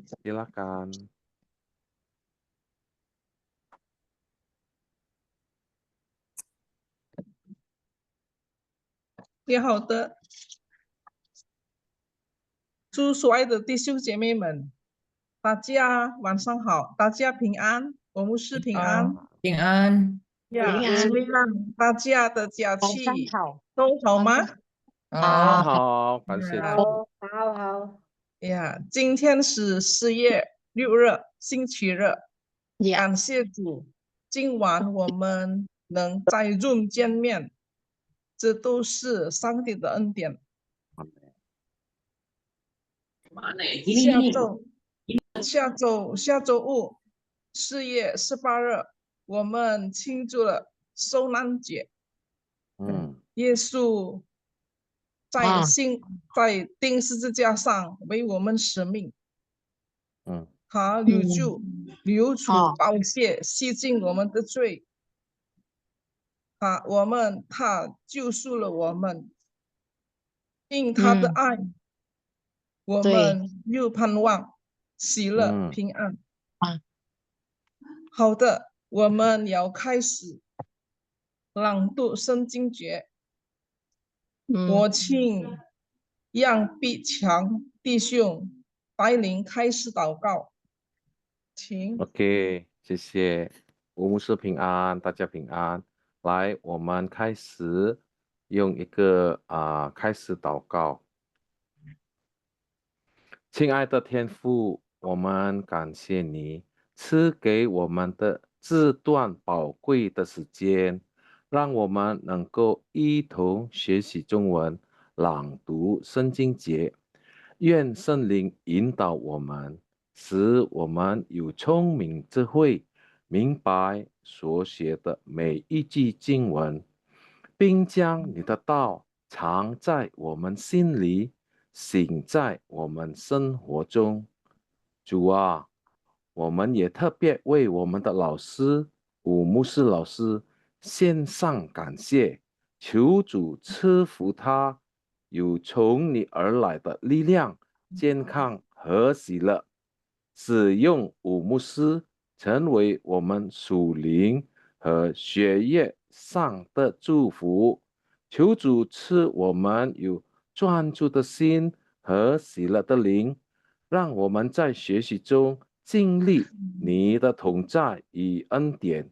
Silakan. 也好的，祝所爱的弟兄姐妹们，大家晚上好，大家平安，我们是平安平安，呀。平安希望大家的假晚上期好，都好吗？很好，好，感谢呀主。好，呀，今天是4月6日，星期日，呀，感谢主，今晚我们能在 Zoom 见面，这都是上帝的恩典。下周五4月18日，我们庆祝了受难节。耶稣在钉十字架上为我们舍命。他流出宝血，洗净我们的罪。他救赎了我们，因他的爱，我们又盼望喜乐平安。好的，我们要开始朗读圣经节。我请杨必强弟兄带领开始祷告，请。OK，谢谢。我们是平安，大家平安。来，我们开始用一个开始祷告。亲爱的天父，我们感谢你赐给我们的这段宝贵的时间，让我们能够一同学习中文，朗读圣经节。愿圣灵引导我们，使我们有聪明智慧，明白所写的每一句经文，并将你的道藏在我们心里，行在我们生活中。主啊，我们也特别为我们的老师武牧师老师献上感谢，求主赐福他有从你而来的力量、健康和喜乐，使用武牧师成为我们属灵和学业上的祝福。求主赐我们有专注的心和喜乐的灵，让我们在学习中经历你的同在与恩典。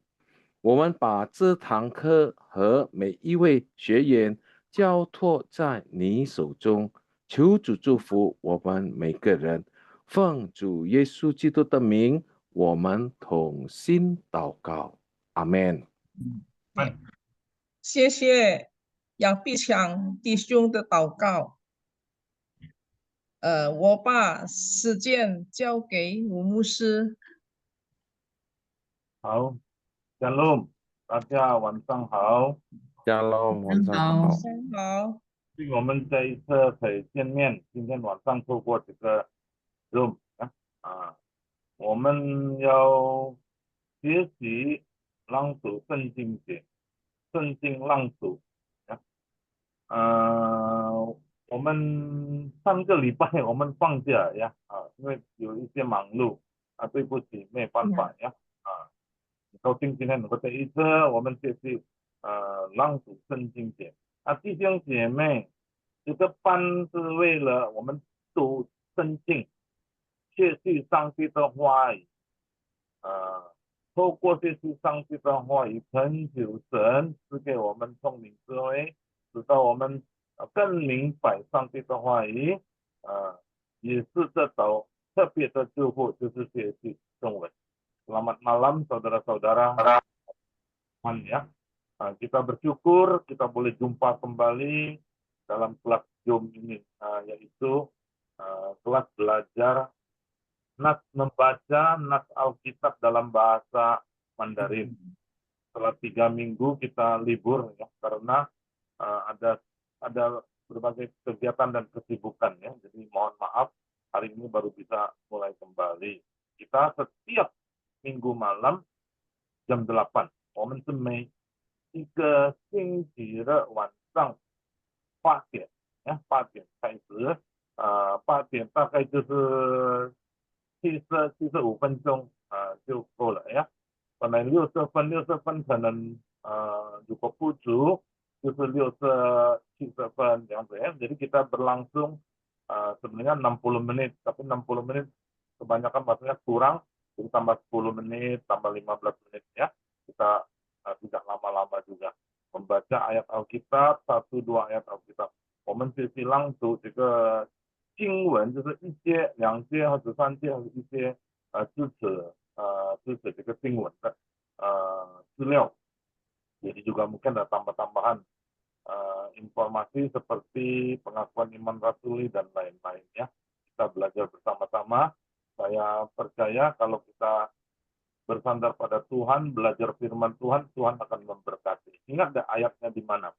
我们把这堂课和每一位学员交托在你手中，求主祝福我们每个人。奉主耶稣基督的名，我们同心祷告，阿门。谢谢杨必强弟兄的祷告。我把时间交给吴牧师。好，Shalom，大家晚上好。Shalom，晚上好。好。我们这一次可以见面，今天晚上透过这个 Zoom 我们要学习朗读圣经节，圣经朗读我们上个礼拜我们放假呀，因为有一些忙碌对不起，没办法呀，很高兴今天能够这一次我们学习朗读圣经节弟兄姐妹，这个班是为了我们读圣经，学习上帝的话语，透过学习上帝的话语，恳求神赐给我们聪明智慧，使到我们更明白上帝的话语，也是这种特别的祝福，就是学习中文。Selamat malam saudara-saudara. Ya, kita bersyukur kita boleh jumpa kembali dalam kelas Zoom ini, yaitu kelas belajar nas membaca nas Alkitab dalam bahasa Mandarin. Setelah 3 minggu kita libur ya, karena ada berbagai kegiatan dan kesibukan ya. Jadi mohon maaf, hari ini baru bisa mulai kembali. Kita setiap minggu malam jam 8，我们是每一个星期的晚上8点，8点开始，8点大概就是75分钟就够了呀。本来60分可能如果不足就是60-70分yang ya. Jadi kita berlangsung sebenarnya 60 menit, tapi 60 menit kebanyakan maksudnya kurang, jadi tambah 10 menit, tambah 15 menit ya. Kita tidak lama-lama juga membaca ayat Alkitab, 1-2 ayat Alkitab。我们学习朗读这个经文，就是1节、2节或者3节或者1些支持这个经文的资料。Jadi juga mungkin ada tambah-tambahan informasi seperti pengakuan iman rasuli dan lain-lainnya. Kita belajar bersama-sama. Saya percaya kalau kita bersandar pada Tuhan, belajar firman Tuhan, Tuhan akan memberkati. Ingat ada ayatnya di mana?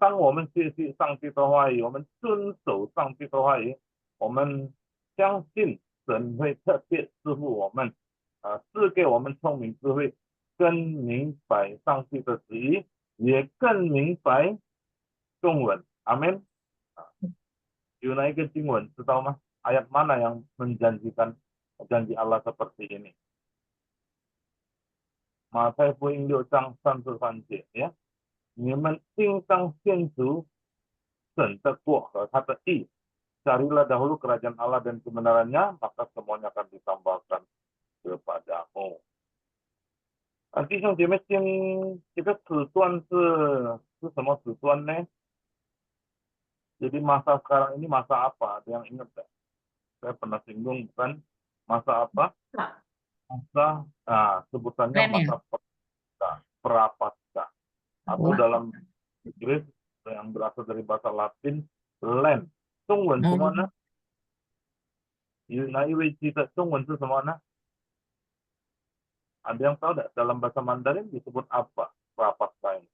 当我们学习上帝的话语，我们遵守上帝的话语，我们相信神会特别赐福我们，赐给我们聪明智慧，更明白上帝的旨意，也更明白中文。阿门。有哪一个经文知道吗？ Ayat mana yang menjanjikan janji Allah seperti ini? Mataifus 6章33节 ya. 你们应当献出神的国和他的义， carilah dahulu kerajaan Allah dan kebenarannya, maka semuanya akan ditambahkan kepadamu. 弟兄姐妹，这个时段是什么时段呢？ Jadi masa sekarang ini masa apa? Ada yang ingat tak? Saya pernah singgung, bukan? Masa apa? Masa, sebutannya masa prapaskah. Atau dalam Inggris yang berasal dari bahasa Latin, Lent. 中文什么呢？ 有哪一位记得中文是什么呢？ Ada yang tahu tidak dalam bahasa Mandarin disebut apa prapaskah ini?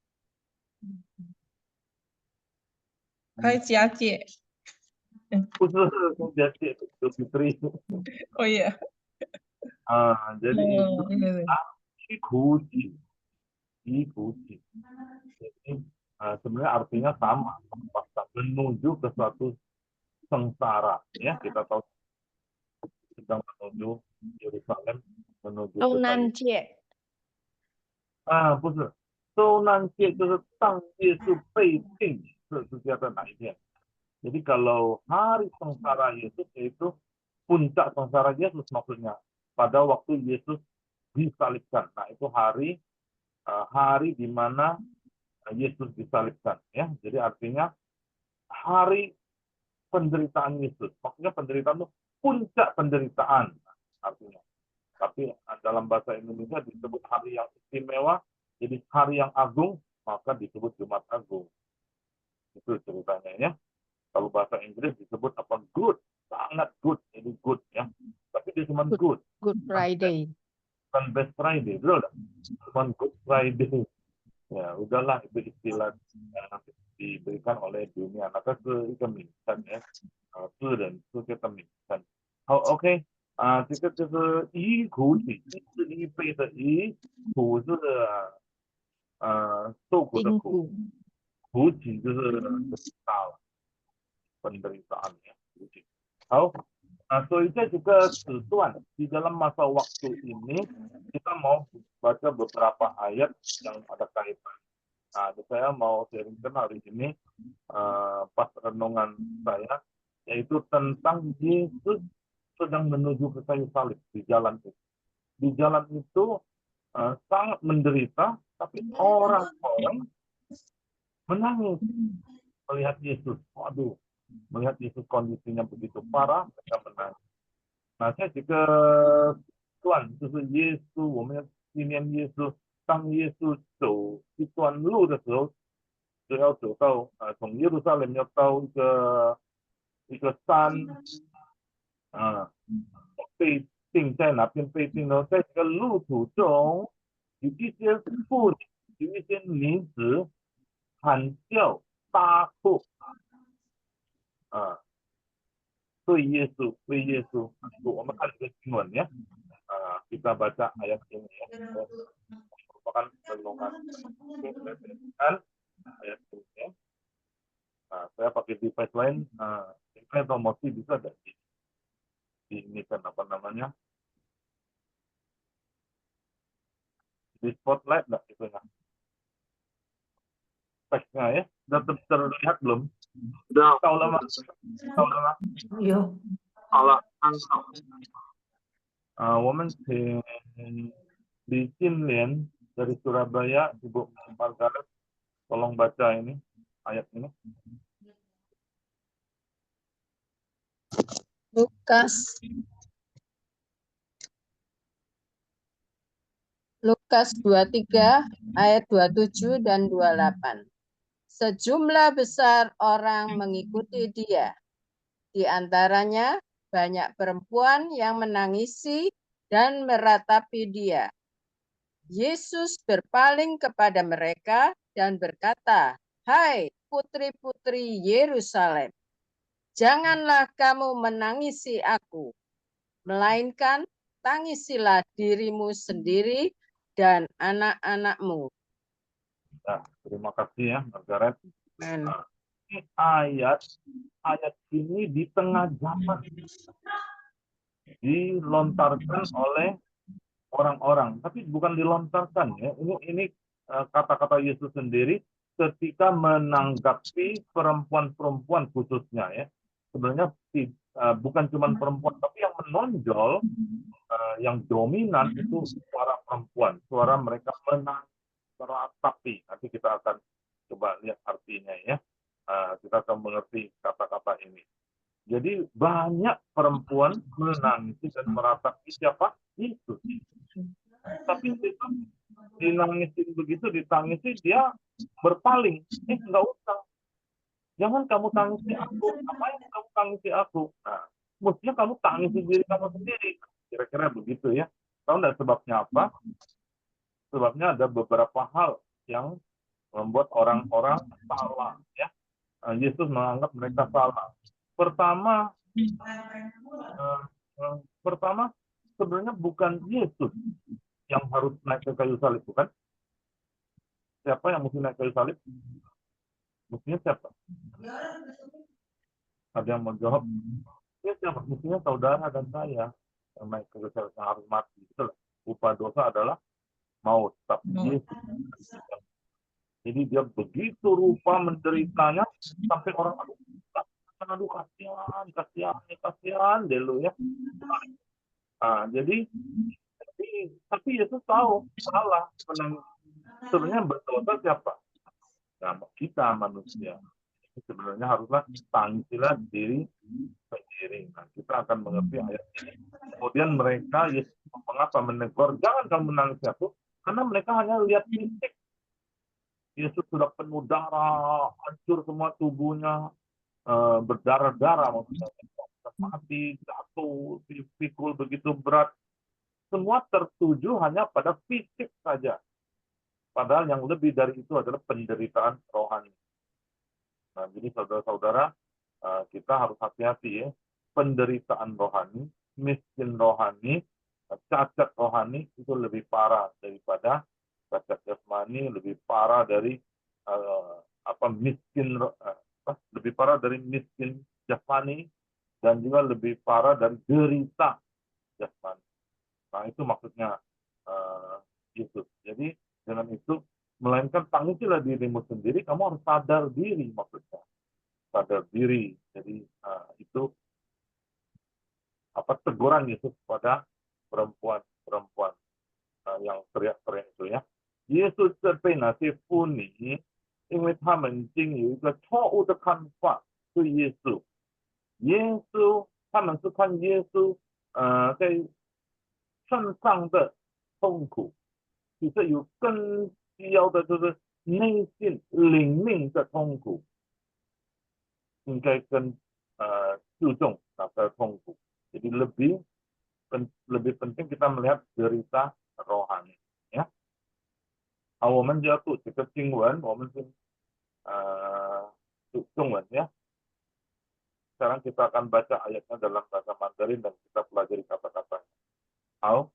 开佳节。不是佳节，Idul Fitri. Oh iya. Jadi itu ikuti. Jadi sebenarnya artinya sama, menuju ke suatu sengsara. Ya, kita tahu sedang menuju Yerusalem, menuju ke kayu. 不是，受难节就是当耶稣被钉十字架的那一天。Jadi kalau hari sengsara Yesus itu puncak sengsara Yesus maksudnya pada waktu Yesus disalibkan. Nah itu hari di mana Yesus disalibkan ya. Jadi artinya hari penderitaan Yesus. Maksudnya penderitaan itu puncak penderitaan artinya. Tapi dalam bahasa Indonesia disebut hari yang istimewa, jadi hari yang agung, maka disebut Jumat Agung. Itu ceritanya ya. Kalau bahasa Inggris disebut apa? Good, sangat good, jadi good ya. Tapi dia cuma good. Good Friday. Bukan Best Friday, betul tak? Cuma Good Friday. Ya, udahlah itu istilah yang nanti diberikan oleh dunia. Maka itu keminsan ya. Itu dan itu kita minsan. OK。这个就是一苦体，一是一倍的一，苦是受苦的苦，苦体就是大了penderitaan ya. 好，所以在这个时段di dalam masa waktu ini kita mau baca beberapa ayat yang ada kaitan. Saya mau sharingkan hari ini pas renungan saya yaitu tentang Yesus sedang menuju ke kayu salib di jalan itu. Di jalan itu sangat menderita, tapi orang-orang menangis melihat Yesus. Waduh, melihat Yesus kondisinya begitu parah, mereka menangis. Nah, saya juga Tuhan, 就是耶稣，我们要纪念耶稣。当耶稣走一段路的时候，就要走到从耶路撒冷要到一个山。被钉在哪边被钉呢？在这个路途中，有一些妇女，有一些女子喊叫大哭，对耶稣，为耶稣。我们看这个经文ya, kita baca ayat ini ya, merupakan renungan ayat ini ya. Saya pakai device lain, atau motif bisa ada. ini kan apa namanya, di spotlight nggak itu ya teksnya ya, sudah terlihat belum? Tahu lama, tahu lama. 有，好了，我们请李金莲 dari Surabaya, Ibu Margaret, tolong baca ini ayat ini. Lukas 23 ayat 27 dan 28. Sejumlah besar orang mengikuti dia. Di antaranya banyak perempuan yang menangisi dan meratapi dia. Yesus berpaling kepada mereka dan berkata, "Hai putri-putri Yerusalem, janganlah kamu menangisi aku, melainkan tangisilah dirimu sendiri dan anak-anakmu." Nah, terima kasih ya, Margaret. Amen. Ini ayat ini di tengah zaman dilontarkan oleh orang-orang, tapi bukan dilontarkan ya. Ini kata-kata Yesus sendiri ketika menanggapi perempuan-perempuan khususnya ya. Sebenarnya bukan cuma perempuan, tapi yang menonjol, yang dominan itu suara perempuan, suara mereka meratapi. Nanti kita akan coba lihat artinya ya. Kita akan mengerti kata-kata ini. Jadi banyak perempuan menangisi dan meratapi siapa? Yesus. Tapi Yesus dinangisin begitu, ditangisi, dia berpaling. Enggak usah. Jangan kamu tangisi aku. Ngapain kamu tangisi aku? Nah, mestinya kamu tangisi diri kamu sendiri. Kira-kira begitu ya. Tahu nggak sebabnya apa? Sebabnya ada beberapa hal yang membuat orang-orang salah ya. Yesus menganggap mereka salah. Pertama sebenarnya bukan Yesus yang harus naik ke kayu salib, bukan? Siapa yang mesti naik kayu salib? Mestinya siapa? Ada yang menjawab, ya siapa? Mestinya saudara dan saya yang naik ke kayu salib, yang harus mati. Betul. Upah dosa adalah maut. Tapi Yesus, jadi dia begitu rupa menderitanya sampai orang aduh kasihan deh lu ya. Jadi tapi Yesus tahu salah. Sebenarnya berdosa siapa? Nah, kita manusia. Sebenarnya haruslah tangisilah diri sendiri. Nah, kita akan mengerti ayat ini. Kemudian mereka Yesus mengapa menegur, jangan kamu menangis aku, karena mereka hanya lihat fisik. Yesus sudah penuh darah, hancur semua tubuhnya, berdarah-darah, maksudnya mati, jatuh, dipikul begitu berat. Semua tertuju hanya pada fisik saja. Padahal yang lebih dari itu adalah penderitaan rohani. Nah, jadi saudara-saudara, kita harus hati-hati ya. Penderitaan rohani, miskin rohani, cacat rohani itu lebih parah daripada cacat jasmani, lebih parah dari lebih parah dari miskin jasmani, dan juga lebih parah dari derita jasmani. Nah, itu maksudnya Yesus. Jadi dengan itu, melainkan tangisilah dirimu sendiri, kamu harus sadar diri maksudnya. Sadar diri. Jadi itu teguran Yesus kepada perempuan-perempuan yang teriak-teriak itu ya. Yesus 这被那些妇女，因为他们已经有一个错误的看法对耶稣。他们是看耶稣在身上的痛苦，其实有更需要的就是内心灵命的痛苦，应该更注重那个痛苦。Jadi lebih penting kita melihat derita rohani ya. 好，我们就要读这个经文，我们是读中文ya. Sekarang kita akan baca ayatnya dalam bahasa Mandarin dan kita pelajari kata-katanya. 好，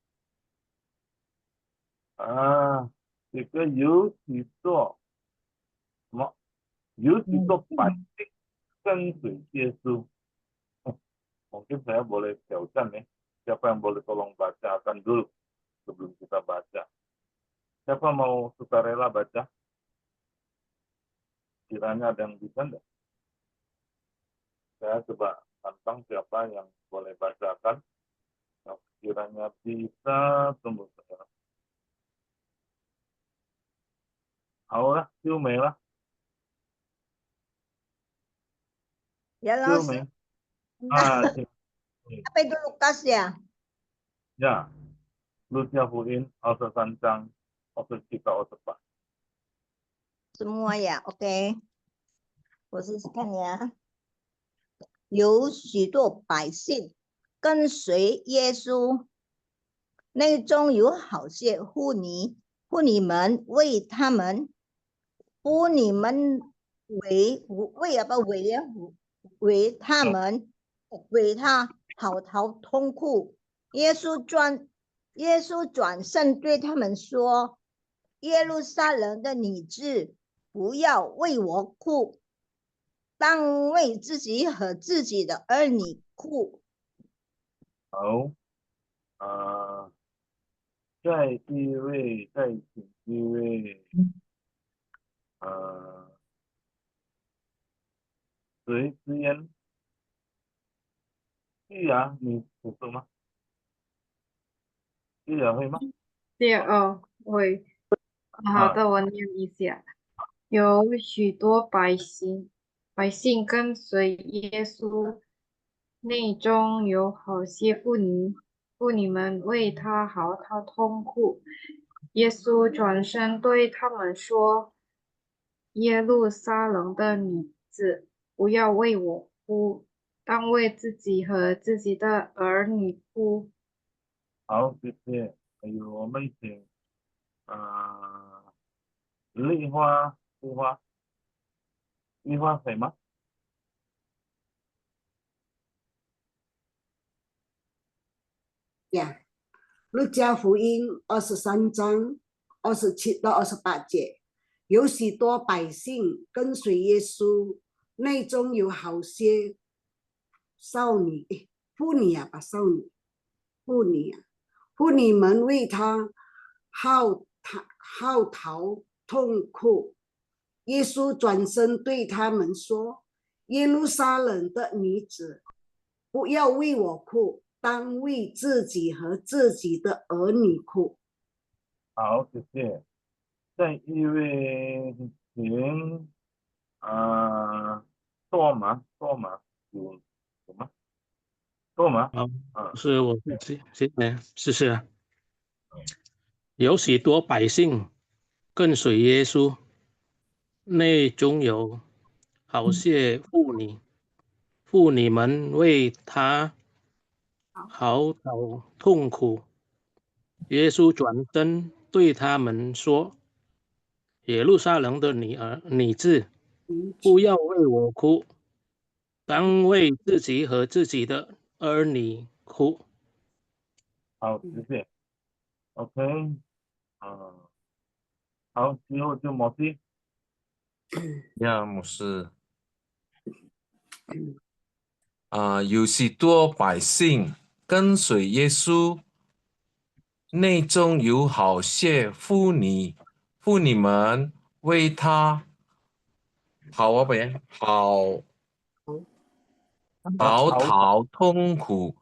这个有许多什么？有许多百姓跟随耶稣。我 Mungkin saya boleh jauhkan nih. Siapa yang boleh tolong bacakan dulu sebelum kita baca? Siapa mau sukarela baca? Kiranya ada yang bisa enggak? Saya coba tantang siapa yang boleh bacakan. Nah, kiranya bisa, tunggu sekarang. Ahora, siu merah. Ya, Siu Los. merah. Ah, Apa itu Lukas ya? ya. Lucia Fuin, Alsa Sancang, Alsa Cika, Alsa Pak. Semua ya, oke. Posisikan ya。有许多百姓跟随耶稣，内中有好些妇女们为他们，妇女们为他们为他嚎啕痛哭。耶稣转身对他们说：“耶路撒冷的女子，不要为我哭，当为自己和自己的儿女哭。”好，再一位，再请一位，谁之言？玉雅，你补充吗？玉雅会吗？会。好的，我念一下。有许多百姓跟随耶稣，内中有好些妇女们为他嚎啕痛哭。耶稣转身对他们说：“耶路撒冷的女子，不要为我哭，当为自己和自己的儿女哭。”好，谢谢。还有我们请丽花谁吗？呀，路加福音23章27到28节，有许多百姓跟随耶稣，内中有好些妇女啊，妇女们为他嚎啕痛哭。耶稣转身对他们说：“耶路撒冷的女子，不要为我哭，当为自己和自己的儿女哭。”好，谢谢。再一位，请多玛有吗？多玛，是我谢谢。有许多百姓跟随耶稣，内中有好些妇女们为他嚎啕痛哭。耶稣转身对他们说：“耶路撒冷的女子，不要为我哭，当为自己和自己的儿女哭。”好，谢谢。OK，好，之后就摩西。呀，牧师。有许多百姓跟随耶稣，内中有好些妇女们为他嚎啕痛哭。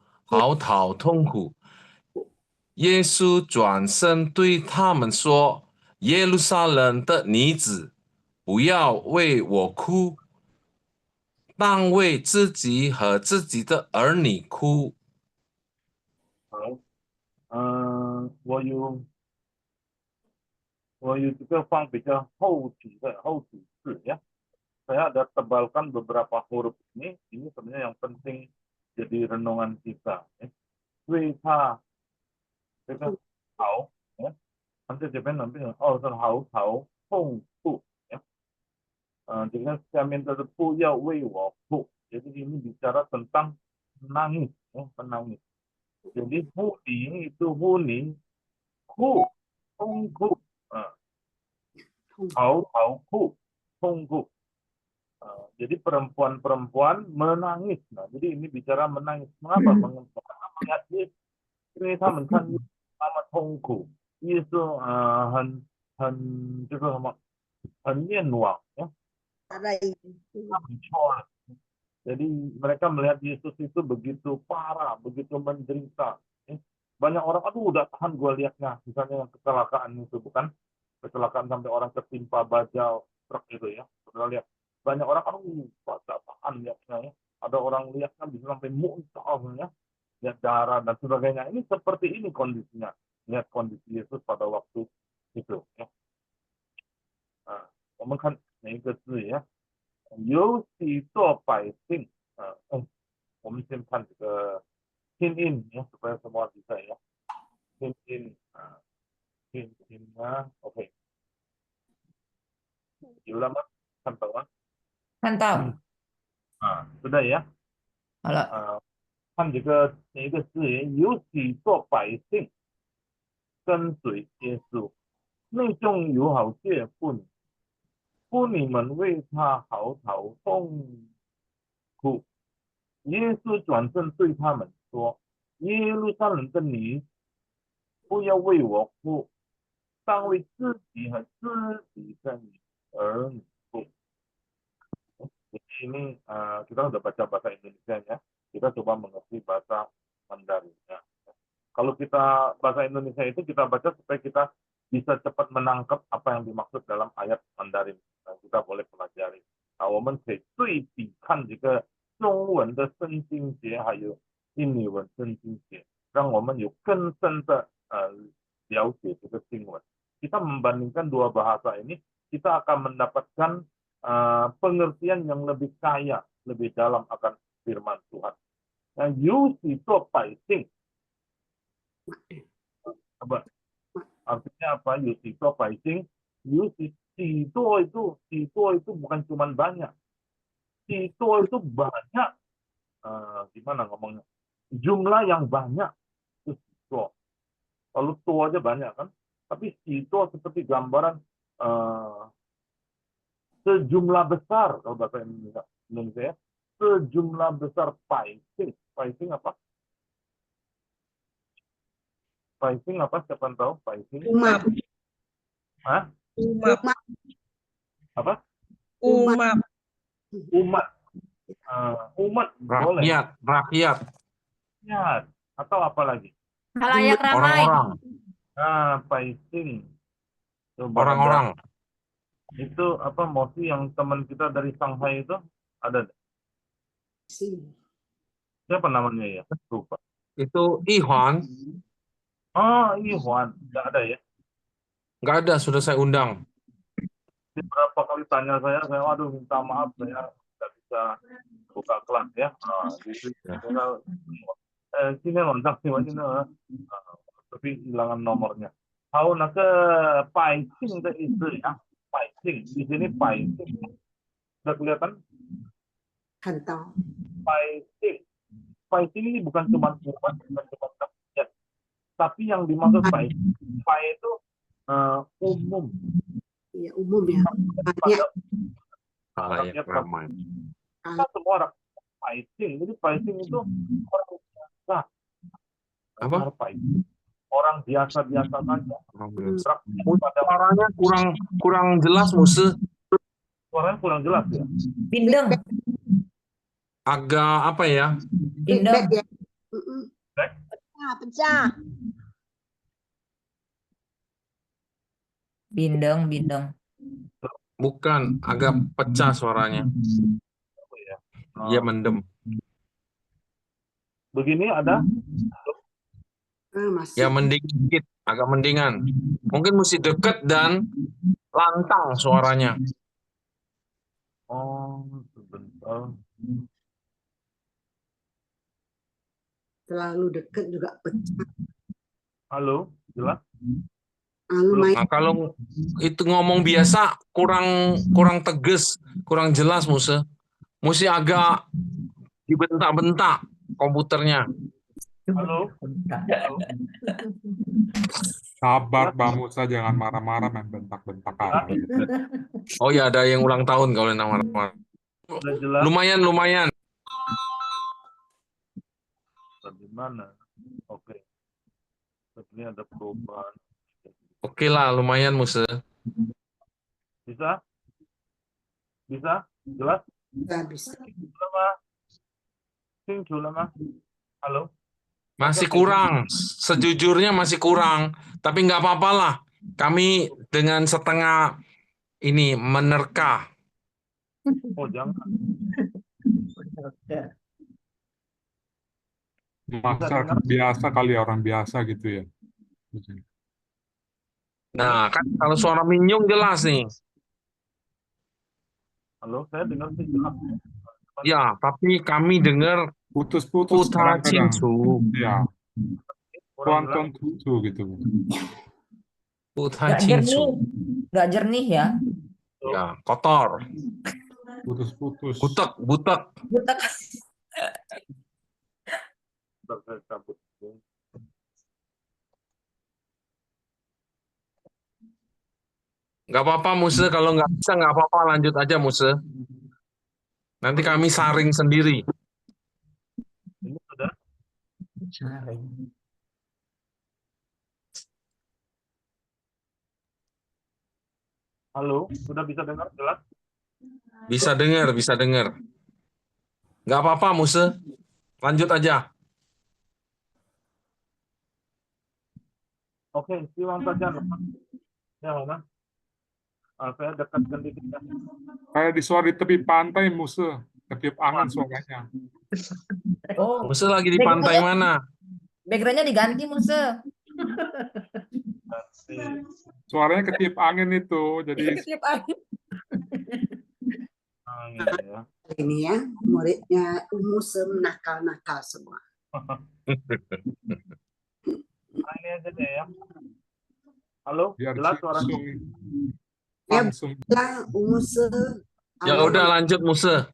耶稣转身对他们说：“耶路撒冷的女子，不要为我哭，当为自己和自己的儿女哭。”好，我有这个放比较后几次ya. Saya ada tebalkan beberapa huruf ini sebenarnya yang penting jadi renungan kita. Wita, itu hao, ya. Nanti Jepang nanti hao痛哭, ya. Dengan saya minta bu ya wei wo bu. Jadi ini bicara tentang menangis, ya, menangis. Jadi huni itu huni, ku, tungku, hao ku, tungku. Jadi perempuan-perempuan menangis. Nah, jadi ini bicara menangis. Mengapa? Karena melihat Yesus. 因为他们看见他们痛苦，耶稣很这个什么很面往ya， 他很错了。Jadi mereka melihat Yesus itu begitu parah, begitu menderita. Banyak orang, aduh udah tahan gue lihatnya. Misalnya yang kecelakaan itu, bukan kecelakaan sampai orang ketimpa baja truk itu ya. Sudah lihat. Banyak orang, aduh udah tahan lihatnya ya. Ada orang lihatnya bisa sampai muntah ya. Lihat darah dan sebagainya. Ini seperti ini kondisinya. Lihat kondisi Yesus pada waktu itu ya. 我们看每一个字呀，有许多百姓，我们先看这个拼音ya supaya semua bisa ya. Pinyin oke. Diulang Mas, Hantau. Hantau. Sudah ya. 好了。看这个每一个字眼，有许多百姓跟随耶稣，内中有好些妇女，妇女们为他嚎啕痛哭。耶稣转身对他们说：“耶路撒冷的女，不要为我哭，当为自己和自己的儿女哭。” Ini kita udah baca bahasa Indonesia-nya, kita coba mengerti bahasa Mandarinnya. Kalau kita bahasa Indonesia itu kita baca supaya kita bisa cepat menangkap apa yang dimaksud dalam ayat Mandarin. Kita boleh pelajari. 我们可以对比看这个中文的圣经节还有印尼文圣经节，让我们有更深的了解这个经文。Kita membandingkan dua bahasa ini, kita akan mendapatkan pengertian yang lebih kaya, lebih dalam akan firman Tuhan. Nah, 有许多百姓 artinya apa? 有许多百姓，有许多itu bukan cuma banyak, 许多 itu banyak, gimana ngomongnya? Jumlah yang banyak itu 许多. Kalau tua aja banyak kan, tapi 许多 seperti gambaran sejumlah besar, kalau bahasa Indonesia, sejumlah besar paising. Paising apa? Paising apa? Siapa yang tahu? Paising? Umat. Hah? Umat. Apa? Umat. Umat. Umat boleh. Rakyat. Rakyat. Atau apa lagi? Halayak ramai. Orang-orang. Paising. Orang-orang. Itu apa mosi yang teman kita dari Shanghai itu ada? Siapa namanya ya? Lupa. Itu Ihuan. Ihuan. Nggak ada ya? Nggak ada, sudah saya undang. Berapa kali tanya saya aduh minta maaf saya nggak bisa buka kelas ya. Sini lontak sih tapi hilangan nomornya. Tahu nak ke paising itu ya. Paising di sini paising sudah kelihatan? Hantau. Paising ini bukan cuma umat, bukan cuma rakyat, tapi yang dimaksud paising itu umum. Ya umum ya. Halayak ramai. Kita semua orang paising. Jadi paising itu orang biasa. Apa? Orang biasa-biasa saja. Suaranya kurang jelas, Muse. Suaranya kurang jelas ya. Bindeng. Agak apa ya? Bindeng. Pecah. Bindeng. Bukan, agak pecah suaranya. Dia mendem. Begini ada? Ya mending dikit, agak mendingan. Mungkin mesti dekat dan lantang suaranya. Sebentar. Terlalu dekat juga pecah. Halo, jelas? Nah, kalau itu ngomong biasa kurang tegas, kurang jelas, Muse. Mesti agak dibentak-bentak komputernya. Halo. Sabar, Bang Musa, jangan marah-marah main bentak-bentak aja. Oh ya, ada yang ulang tahun kalau yang marah-marah. Sudah jelas? Lumayan. Bagaimana? Oke. Sepertinya ada perubahan. Oke lah, lumayan Musa. Bisa? Bisa? Jelas? Bisa. Lama? Singju lama? Halo? Masih kurang, sejujurnya masih kurang. Tapi nggak apa-apa lah. Kami dengan setengah ini menerka. Oh, jangan. Masyarakat biasa kali ya, orang biasa gitu ya. Nah, kan kalau suara Minyung jelas nih. Halo, saya dengar sih jelas. Ya, tapi kami dengar Putus-putus Putra kadang-kadang. Cincu. Ya, Orang tonton bilang, cucu gitu. Putra Nggak jernih, Cincu. nggak jernih ya. Ya, kotor. Putus-putus. Butek. Butek. bentar, saya cabut. Nggak apa-apa Musa, kalau nggak bisa nggak apa-apa, lanjut aja Musa. Nanti kami saring sendiri. Ini sudah? Halo, sudah bisa dengar jelas? Bisa dengar. Nggak apa-apa Musa, lanjut aja. Oke, silang saja. Ya, mana? Saya dekatkan dikit ya. Kayak di suara di tepi pantai, Musa. Ketiup angin suaranya. Oh, Musa lagi di pantai mana? backgroundnya diganti Musa. Suaranya ketiup angin itu, jadi Ketiup angin. Angin ya. Ini ya, muridnya Musem nakal-nakal semua. Nah, ini aja deh ya. Halo, biar jelas suaranya? langsung. Ya, Musem. Ya udah lanjut Musa.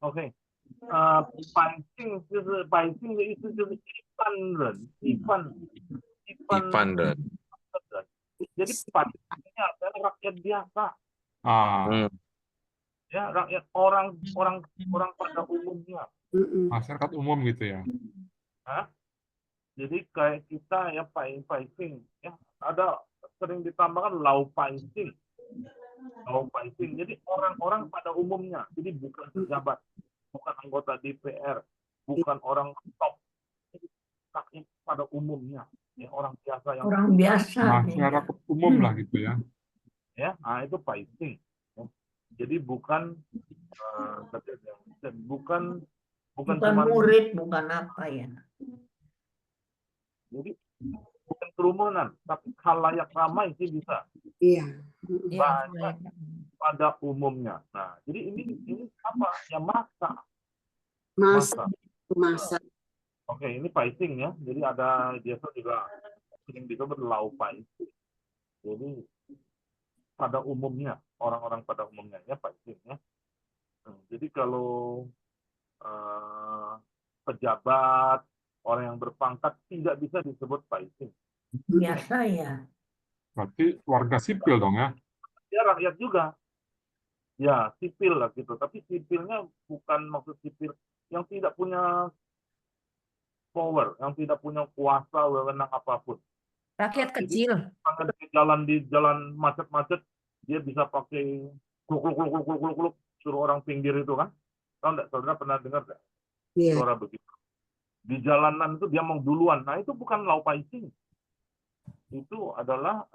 OK，百姓就是百姓的意思，就是一般人，一般人。Jadi batinnya adalah rakyat biasa. Ya, rakyat orang pada umumnya. Masyarakat umum gitu ya. Hah? Jadi kayak kita ya paising ya, ada sering ditambahkan lau paising. Jadi orang-orang pada umumnya. Jadi bukan pejabat, bukan anggota DPR, bukan orang top. Rakyat pada umumnya, ya orang biasa yang Masyarakat umum lah gitu ya. Ya, nah itu paising. Ya. Jadi bukan cuma murid, bukan apa ya. Jadi bukan kerumunan, tapi khalayak ramai sih bisa. Iya. Banyak pada umumnya. Nah, jadi ini apa? Ya masa. Oke, ini paising ya. Jadi ada biasa juga sering disebut lau paising. Jadi pada umumnya, orang-orang pada umumnya ya paising ya. Jadi kalau pejabat, orang yang berpangkat tidak bisa disebut paising. Biasa ya. Berarti warga sipil dong ya? Ya rakyat juga. Ya sipil lah gitu. Tapi sipilnya bukan maksud sipil yang tidak punya power, yang tidak punya kuasa wewenang apapun. Rakyat kecil. Di jalan macet-macet, dia bisa pakai kluk suruh orang pinggir itu kan? Tahu nggak? Saudara pernah dengar nggak? Suara begitu. Di jalanan itu dia mau duluan. Nah itu bukan lau paising. Itu adalah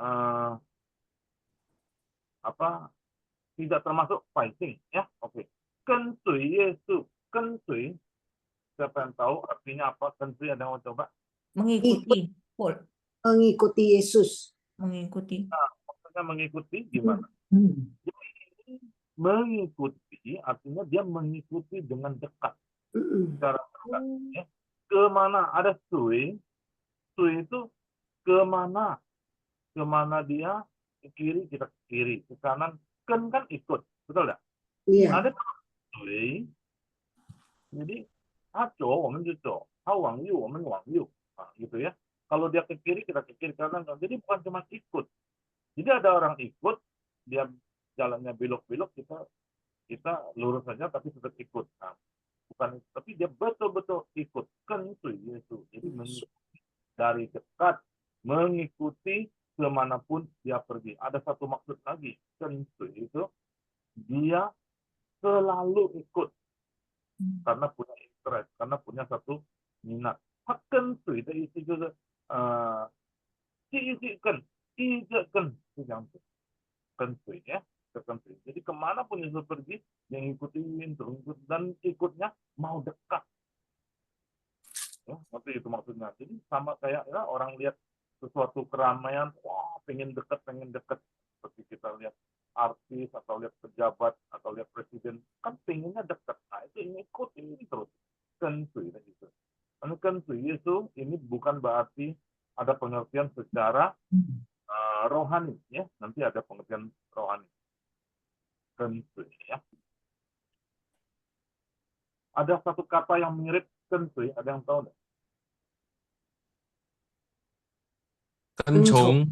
tidak termasuk paising ya. Oke. Kensui Yesus. Kensui. Siapa yang tahu artinya apa? Kensui ada yang mau coba? Mengikuti. Mengikuti Yesus. Mengikuti. Nah, maksudnya mengikuti gimana? Jadi, mengikuti artinya dia mengikuti dengan dekat. Secara dekat. Ya. Kemana? Ada sui. Sui itu kemana? Kemana dia? Ke kiri, kita ke kiri. Ke kanan. Kan ikut. Betul nggak? Iya. Ada sui. Jadi, Haco, woman juco. Hawang yu, woman wang yu. Nah, gitu ya. Kalau dia ke kiri, kita ke kiri kanan. Jadi bukan cuma ikut. Jadi ada orang ikut, dia jalannya belok-belok, kita lurus saja tapi tetap ikut. Nah, bukan, tapi dia betul-betul ikut kentui Yesus. Jadi mengikuti dari dekat, mengikuti kemanapun dia pergi. Ada satu maksud lagi, kentui itu dia selalu ikut karena punya interest, karena punya satu minat. Hak kentui itu juga diisikan, ijakan, kentui ya. Tertentu. Jadi kemanapun Yesus pergi, yang ikutin terus dan ikutnya mau dekat. Ya, itu maksudnya. Jadi sama kayak ya, orang lihat sesuatu keramaian, wah pengen dekat. Seperti kita lihat artis atau lihat pejabat atau lihat presiden, kan pengennya dekat. Nah itu ikutin terus. Kentui gitu. Kentui Yesus ini bukan berarti ada pengertian secara rohani ya. Nanti ada pengertian rohani. Kentui ya. Ada satu kata yang mirip kentui, ada yang tahu enggak? Kencung.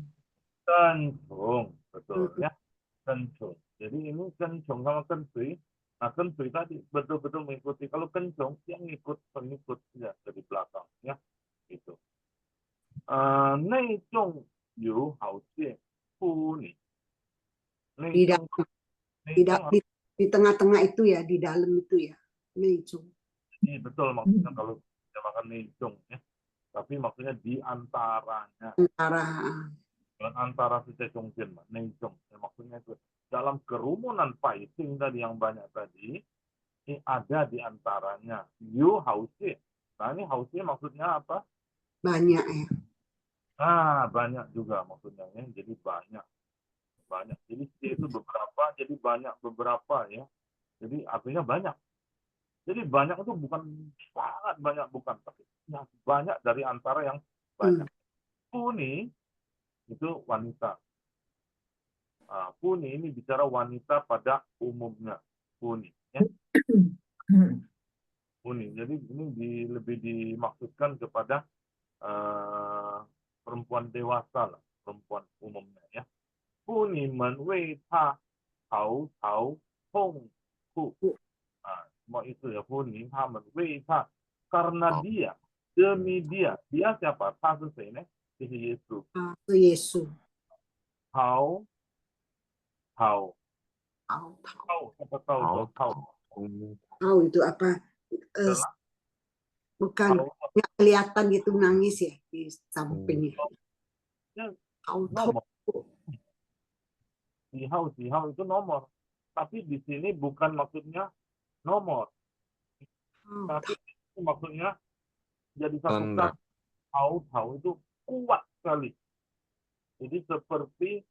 Kencung, betul ya. Kencung. Jadi ini kencung sama kentui. Nah kentui tadi betul-betul mengikuti. Kalau kencung yang ikut pengikut ya dari belakang ya. Itu. Nei chung yu hao xie fu ni. Di tengah-tengah itu ya, di dalam itu ya. Ini betul maksudnya kalau kita makan neicung ya. Tapi maksudnya di antaranya. Antara si cecungkin, neicung. Ya, maksudnya itu dalam kerumunan paising tadi yang banyak tadi, ini ada di antaranya. Yu hausi. Nah ini hausi maksudnya apa? Banyak ya. Nah banyak juga maksudnya ya. Jadi banyak. Jadi itu beberapa, jadi banyak beberapa ya. Jadi artinya banyak. Jadi banyak itu bukan sangat banyak, bukan, tapi banyak dari antara yang banyak. Puni itu wanita. Puni ini bicara wanita pada umumnya. Puni. Ya. Puni. Jadi ini lebih dimaksudkan kepada perempuan dewasa lah, perempuan umumnya ya. Puni men wei ta hao hao hong ku. Semua itu ya puni hamen wei ta, karena dia, demi dia siapa? Ta itu ini Yesus. Yesus. Hao itu apa? Bukan kelihatan gitu nangis ya di sampingnya. Hao itu nomor. Tapi di sini bukan maksudnya nomor. Tapi itu maksudnya jadi satu kata. Hao itu kuat sekali. Jadi seperti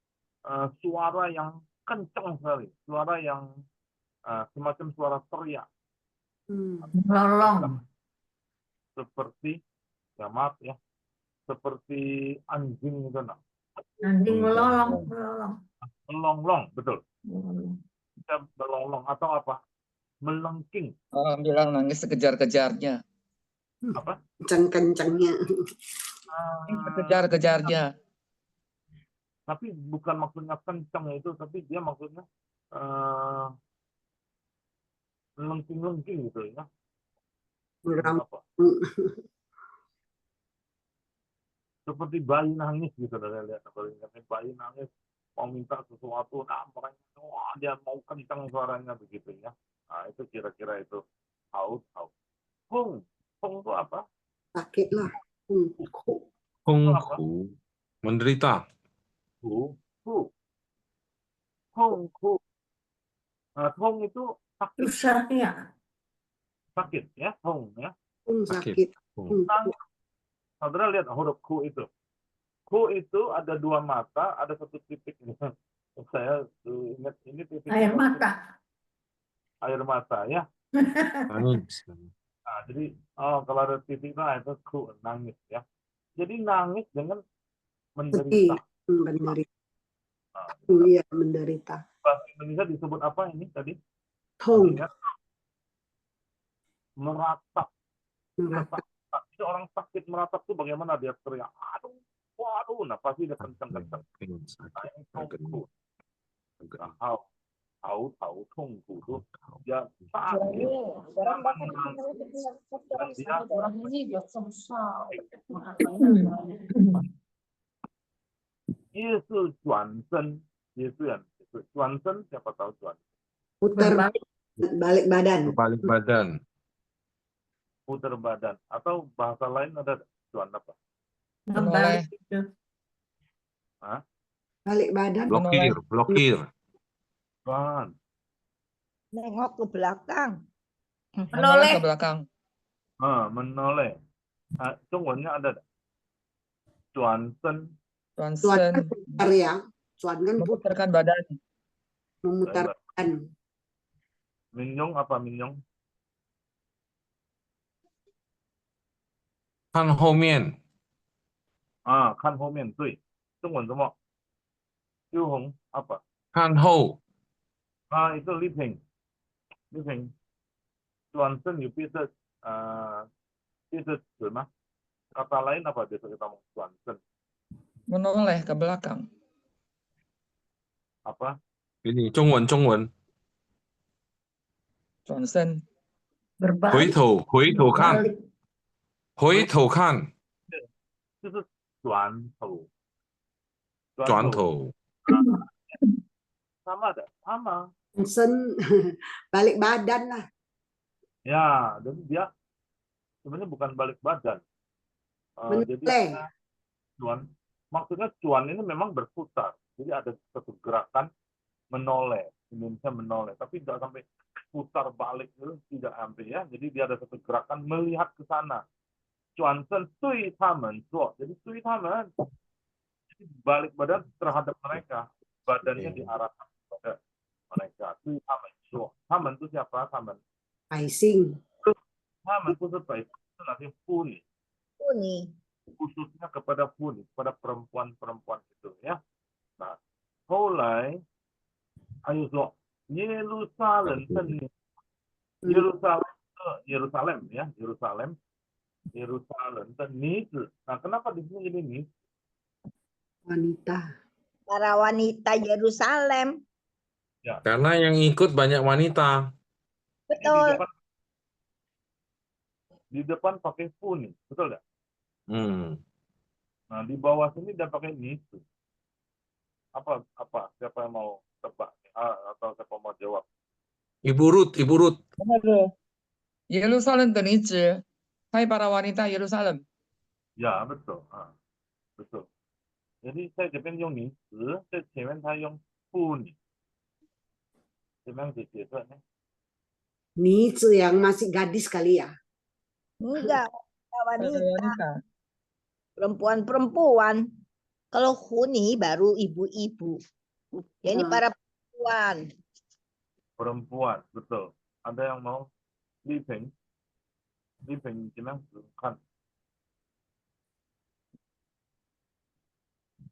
suara yang kencang sekali. Suara yang semacam suara teriak. Melolong. Seperti, ya maaf ya, seperti anjing itu. Anjing melolong. Melonglong, betul. Bisa melonglong atau apa? Melengking. Bilang nangis sekejar-kejarnya. Apa? Kencang-kencangnya. Kejar-kejarnya. Tapi bukan maksudnya kencang itu, tapi dia maksudnya melengking-lengking gitu ya. Apa? Seperti bayi nangis gitu, saya lihat bayi nangis mau minta sesuatu, nah makanya wah dia mau kencang suaranya begitu ya. Nah itu kira-kira itu hong itu apa? Sakit lah. Hongku, menderita. Hongku. Nah, hong itu sakit. Susahnya. Sakit ya, hong ya. Sakit. Saudara lihat huruf ku itu. Ku itu ada dua mata, ada satu titik. Saya ingat ini titik. Air mata. Air mata ya. Nangis. Nah, jadi kalau ada titik itu ku, nangis ya. Jadi nangis dengan menderita. Menderita. Iya, menderita. Bahasa Indonesia disebut apa ini tadi? Meratap. Jadi orang sakit meratap itu bagaimana dia teriak, aduh, waduh, nah pasti dia kencang-kencang. 嚎啕痛苦tuh dia sakit dan dia Yesus 转身 Yesus yang 转身 siapa tahu 转 Putar balik badan. Berbalik badan. putar badan atau bahasa lain ada 转 apa? Ngebalik itu. Hah? Balik badan. Blokir. Bukan. Nengok ke belakang. Menoleh. ke belakang. Menoleh. Jungwennya ada 转身 Tuan putar ya. Cuan kan memutarkan badan. memutar badan. Minyong apa minyong? 看后面。看后面对。中文什么？秋红 apa? 看后。itu living. 转身有别的词吗？ kata lain apa biasa kita ngomong 转身 Menoleh ke belakang. apa? Ini 中文。转身。回头看。回头看。就是转头。转头。sama ada sama. Balik badan lah. Ya, dan dia sebenarnya bukan balik badan. Jadi cuan, maksudnya cuan ini memang berputar. Jadi ada satu gerakan menoleh, Indonesia menoleh, tapi tidak sampai putar balik itu tidak sampai ya. Jadi dia ada satu gerakan melihat ke sana. Cuan sen tui tamen so. Jadi tui tamen balik badan terhadap mereka, badannya diarahkan kepada mereka. Tui tamen so. Tamen itu siapa? Tamen. Paising. Tamen itu itu nanti puni. Khususnya kepada puni, kepada perempuan-perempuan itu ya. Nah, mulai ayo so Yerusalem ya, Yerusalem dan nizi. Nah, kenapa di sini jadi nizi? Wanita. Para wanita Yerusalem. Ya. Karena yang ikut banyak wanita. Betul. Di depan pakai puni, betul nggak? Nah, di bawah sini dia pakai nizi. Apa? Siapa yang mau tebak? Atau siapa mau jawab? Ibu Ruth. Yerusalem的女子, hai para wanita Yerusalem. Ya, betul. Betul. Jadi saya这边用名词，在前面他用妇女，怎么样子解释呢？ Nizi yang masih gadis kali ya? Enggak, wanita. Perempuan-perempuan. Kalau huni baru ibu-ibu. Ya, ini para perempuan. Perempuan, betul. Ada yang mau living gimana? Kan.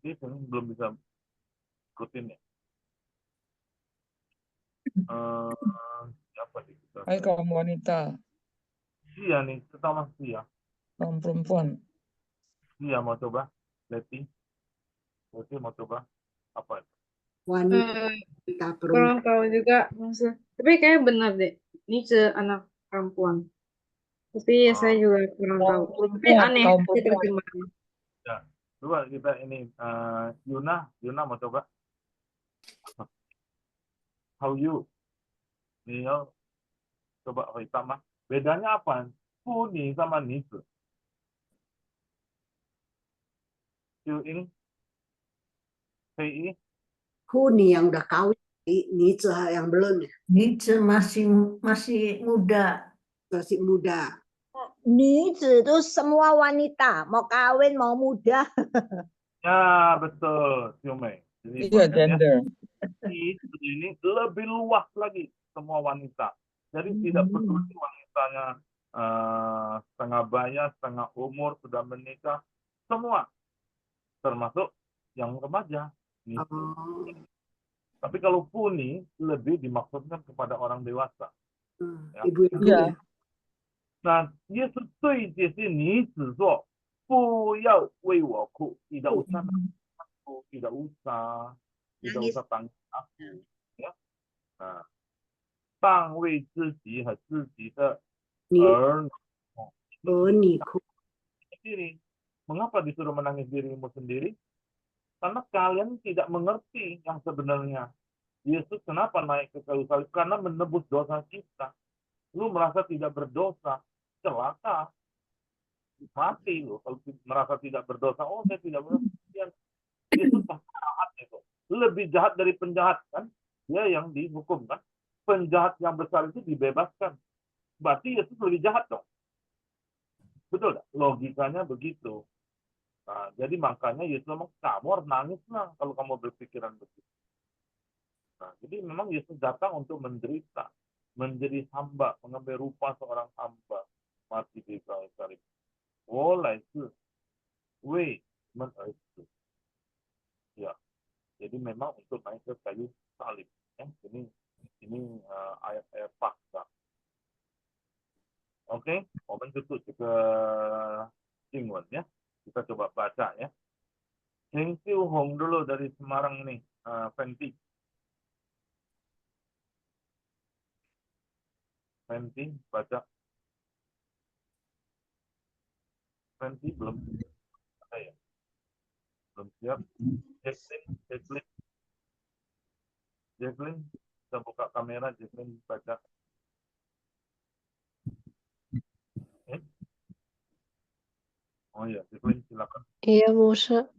Living belum bisa ikutin ya. Siapa nih? Hai kaum wanita. Iya nih, pertama Sia. Kaum perempuan. Sia mau coba? Leti mau coba? Apa? Wanita Kurang tahu juga maksud. Tapi kayak benar deh. Ini anak perempuan. Tapi saya juga kurang tahu. Tapi aneh terjemahannya. Ya, coba kita ini Yuna mau coba? How you? Nio coba Hoitama. Bedanya apa? Puni sama nizu. Yuing. Hei. Huni yang udah kawin, Nizi yang belum ya. Nizi masih muda. Masih muda. Nizi itu semua wanita, mau kawin mau muda. Ya betul, Siume. Iya, gender. Ini lebih luas lagi semua wanita. Jadi tidak peduli wanitanya setengah baya, setengah umur, sudah menikah, semua termasuk yang remaja. Tapi kalau puni lebih dimaksudkan kepada orang dewasa. Ibu-ibu ya. Nah, Yesus 对这些女子说，不要为我哭，tidak usah tangis aku, tidak usah tangis aku. Ya. 当为自己和自己的儿女哭。Mengapa disuruh menangis dirimu sendiri? Karena kalian tidak mengerti yang sebenarnya. Yesus kenapa naik ke kayu salib? Karena menebus dosa kita. Lu merasa tidak berdosa, celaka, mati lu. Kalau merasa tidak berdosa, oh saya tidak berdosa. Yesus jahat itu. Lebih jahat dari penjahat kan? Dia yang dihukum kan? Penjahat yang besar itu dibebaskan. Berarti Yesus lebih jahat dong. Betul tak? Logikanya begitu. Nah, jadi makanya Yesus ngomong, kamu harus nangis lah kalau kamu berpikiran begitu. Nah, jadi memang Yesus datang untuk menderita, menjadi hamba, mengambil rupa seorang hamba, mati di kayu salib. Ya, jadi memang untuk naik ke kayu salib. Ya, ini ayat-ayat fakta. Oke, momen tutup ke Cingwen ya. Kita coba baca ya. Heng Siu Hong dulu dari Semarang nih, Fenty. Fenty, baca. Fenty belum ada ya? Belum siap. Jacqueline, kita buka kamera, Jacqueline baca. Oh ya, Jacqueline silakan. Iya, Musa.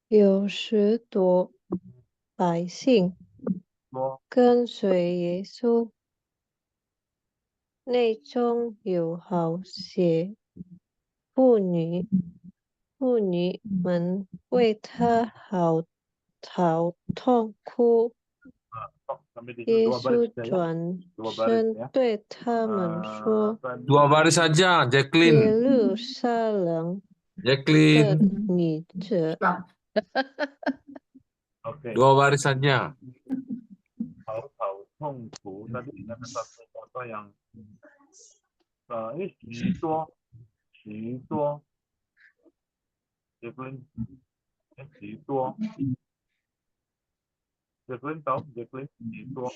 有许多百姓跟随耶稣，内中有好些妇女们为他嚎痛哭。耶稣转身对他们说：“2 baris saja, Jacqueline. 耶路撒冷的 Jacqueline. 女子。” 2 baris saja.痛苦 tadi ada satu kata yang ini 许多 Jacqueline Jacqueline tahu Jacqueline 许多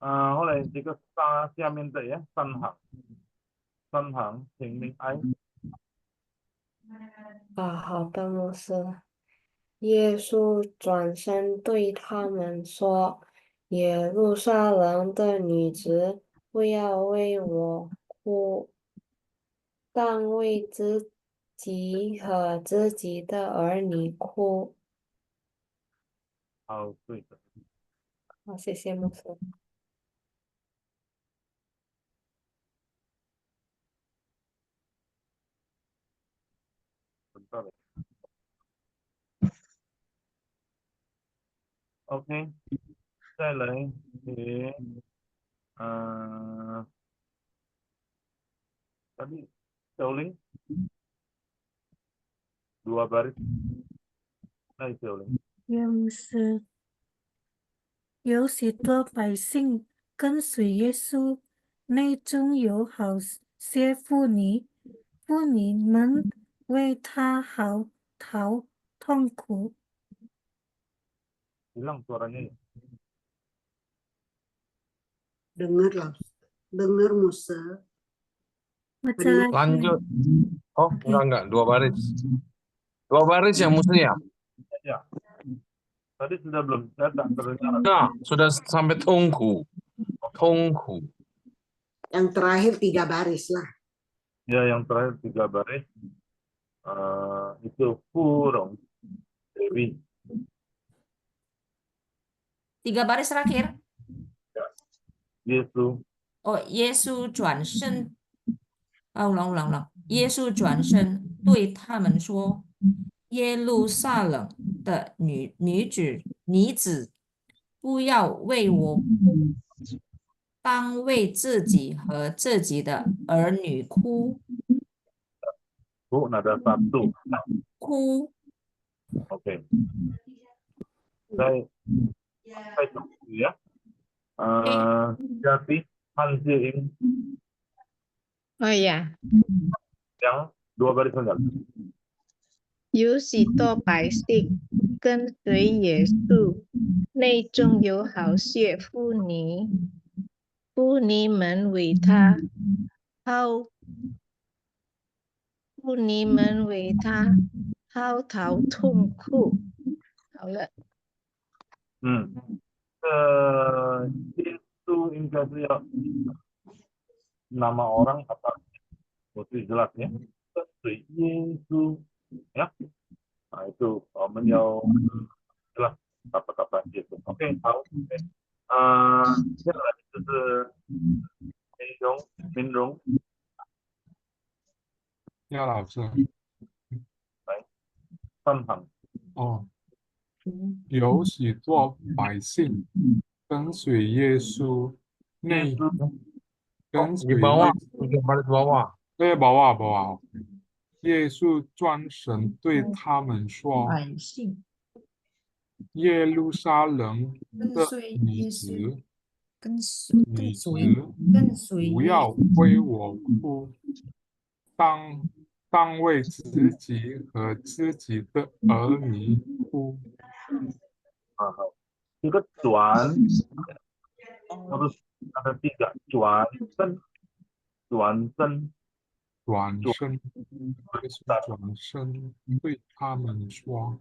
后来这个下面的呀三行请明哀。好的，牧师。耶稣转身对他们说：“耶路撒冷的女子，不要为我哭，但为自己和自己的儿女哭。”好，对的。好，谢谢牧师。OK， 再来给tadi Xiaoling 2 baris. Hai Xiaoling. 牧师，有许多百姓跟随耶稣，内中有好些妇女们为他嚎痛苦。 Hilang suaranya ya. Dengar Musa. Lanjut. Oh, enggak, 2 baris. 2 baris ya Musa ya? Ya. Tadi sudah belum? Saya tak terdengar. Nah, sudah sampai tungku. Yang terakhir 3 baris lah. Ya, yang terakhir 3 baris. Itu Purong Dewi. 3 baris terakhir. Yesus. Oh, 耶稣转身。ulang. 耶稣转身对他们说：“耶路撒冷的女子，不要为我哭，当为自己和自己的儿女哭。” Nada 1. 哭。Oke. Saya tunggu ya. Jadi Hanjing. Oh iya. Yang 2 baris enggak? 有许多百姓跟随耶稣，内中有好些妇女们为他号痛哭。好了，耶稣应该是要nama orang atau itu jelas ya. 跟随耶稣 ya. Nah, itu 我们要 jelas kata-kata Yesus. Oke, 好。接下来就是明荣。廖老师。来，范行。哦，有许多百姓跟随耶稣，内跟随 Di bawah, 耶稣。 di baris bawah. 对，bawah。耶稣转身对他们说：“百姓耶路撒冷的跟随女耶稣，子，跟随不耶要为我哭，当为自己和自己的儿女哭。”好，这个转，或者ada 3转身，耶稣转身对他们说。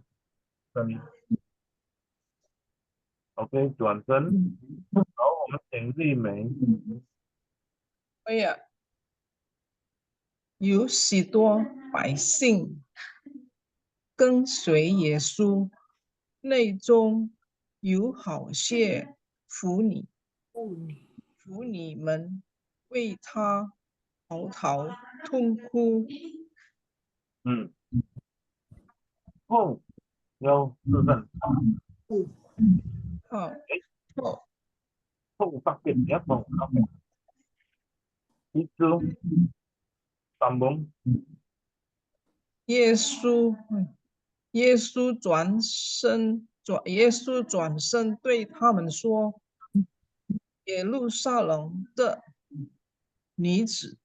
OK， 转身。好，我们请丽梅。哎呀，有许多百姓跟随耶稣，内中有好些妇女们为他嚎啕痛哭。痛要自证。痛 sakit ya, 痛 sakit. Itu sambung. 耶稣转身对他们说：“耶路撒冷的女子，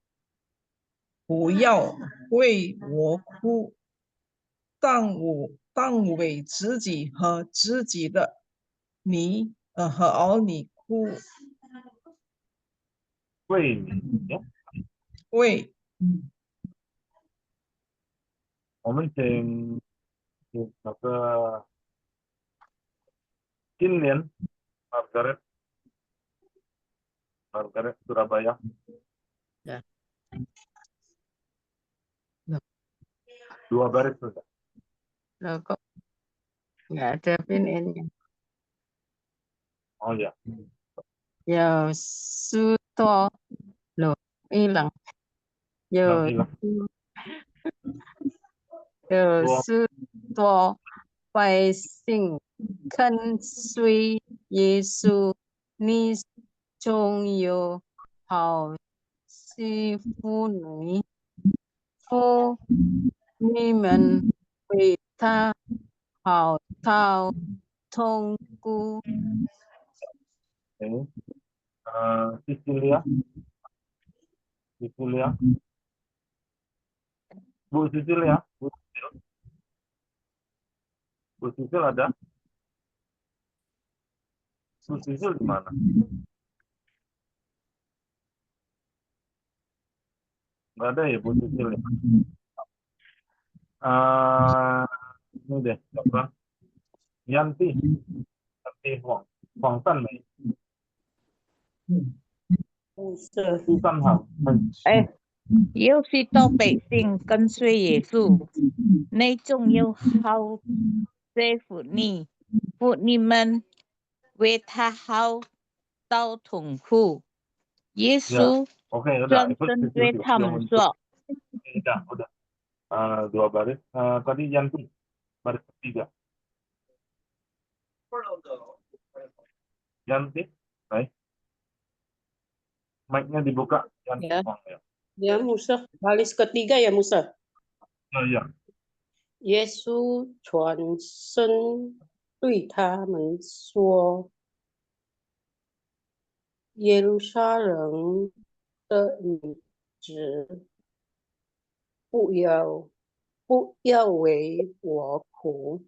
不要为我哭，当为自己和自己的和儿女哭。”为你呀。为。我们请那个今年 Margaret Surabaya. Ya. 2 baris sudah. Loh, kok nggak ada pin ini? Oh ya. Ya suto loh hilang. Yo suto 百姓跟随耶稣，你中有好些妇女们为他嚎啕痛哭。Sicilia. Bu Sicilia. Bu Sisil ada? Bu Sisil di mana? Nggak ada ya Bu Sisil ya? Ini deh, apa? Yanti Huang Tan Mei. 有许多百姓跟随耶稣，内中有好些妇女们为他嚎啕痛哭。耶稣转身对他们说：“udah. 2 baris. Tadi Yanti, baris ketiga. Yanti, baik. Mic-nya dibuka. Yanti. Ya. Ya, Musa. Baris ketiga ya, Musa. Iya. 耶稣转身对他们说：“耶路撒冷的女子，不要不要为我苦，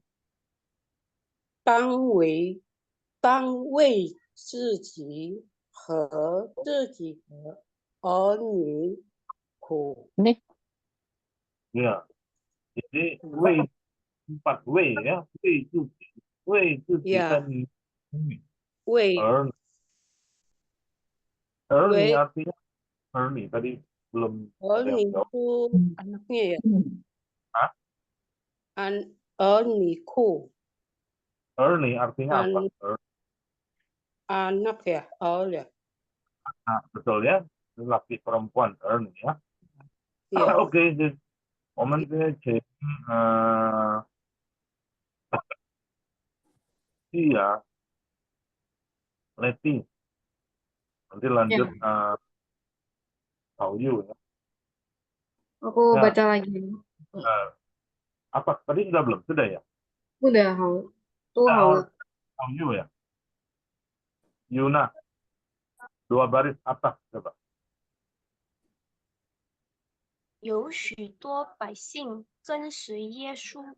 当为自己和自己的儿女苦。Ya, jadi 4 W ya,为自己的 Ya, 女 为 儿女 artinya儿女 tadi belum儿 ada 女 yang jawab. itu anaknya ya, Hah? 儿女库 儿女 artinya apa? anak ya, ya. Nah, betul ya, laki perempuan 儿女 ya. Ya. Oke, jadi 我们这请Tia, Leti, nanti lanjut Yu ya. Aku Ya, baca lagi. apa tadi sudah belum? Sudah ya? Udah, tuh halo. Yu ya. Yuna, 2 baris atas coba. 有许多百姓跟随耶稣，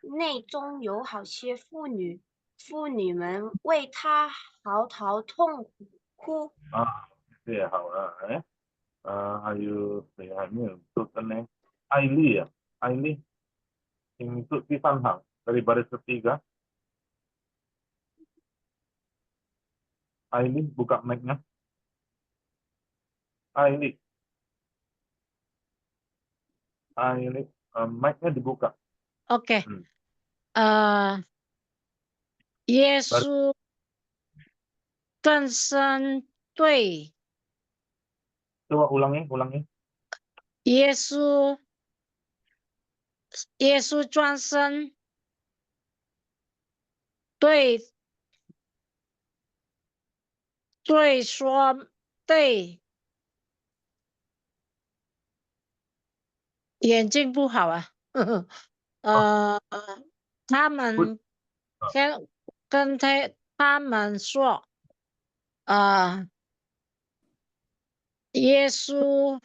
内中有好些妇女，妇女们为他嚎啕痛哭。Iya, ayo saya untuk tenang. Aili ya, Aili untuk Tisanhang dari baris ketiga. Aili buka mic-nya. Aili, mic-nya dibuka. Oke. Yesus 更深对 Coba ulangi. 耶稣转身对说对眼睛不好啊，他们跟他们说，耶稣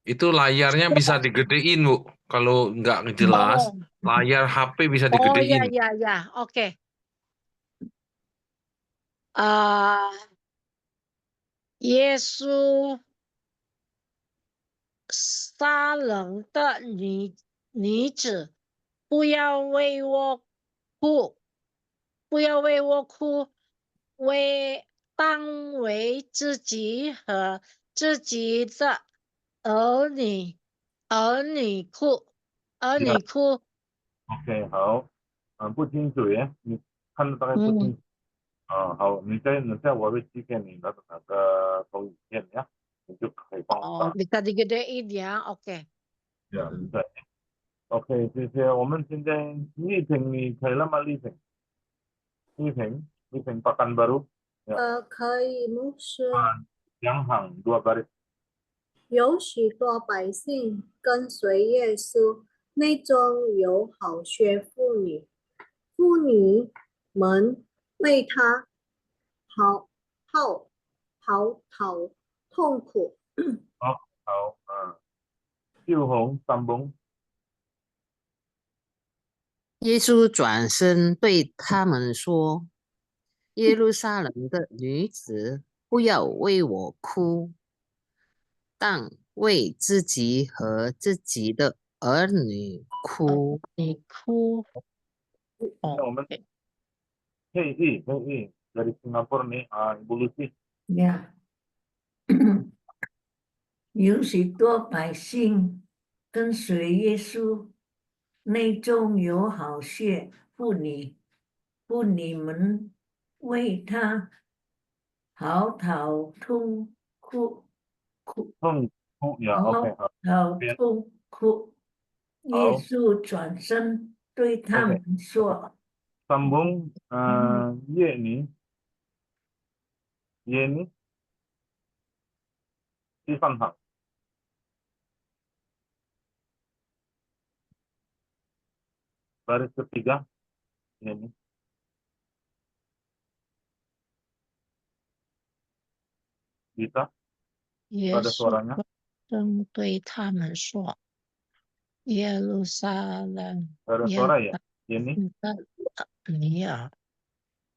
Itu layarnya bisa digedein, Bu. Kalau nggak jelas, layar HP bisa Oh ya digedein. ya, oke. 耶稣杀人的女子，不要为我哭，不要为我哭，当为自己和自己的儿女哭。 Oke, 好，不清楚耶，你看得大概不清楚。好，等下我会寄给你的那个投影片呀，你就可以放大。bisa digedein ya, oke. Ya, bisa. Oke, 谢谢。我们现在丽萍，你可以了吗？丽萍 Pekanbaru。可以，牧师。2 行2 baris。有许多百姓跟随耶稣，内中有好些妇女，妇女们为他嚎痛苦。好，秀红sambung。耶稣转身对他们说：“耶路撒冷的女子，不要为我哭，但为自己和自己的儿女哭。”我们Hei dari Singapura nih, Ibu Lucy。呀，有许多百姓跟随耶稣，内中有好些妇女们为他嚎啕痛哭。Ya, oke. 痛哭。耶稣转身对他们说。Sambung Yeni Tisanhang。Baris ketiga Yeni。Bisa? Ada suaranya? 正对他们说：耶路撒冷 Ada 耶 suara ya? 路 Ini. 撒冷的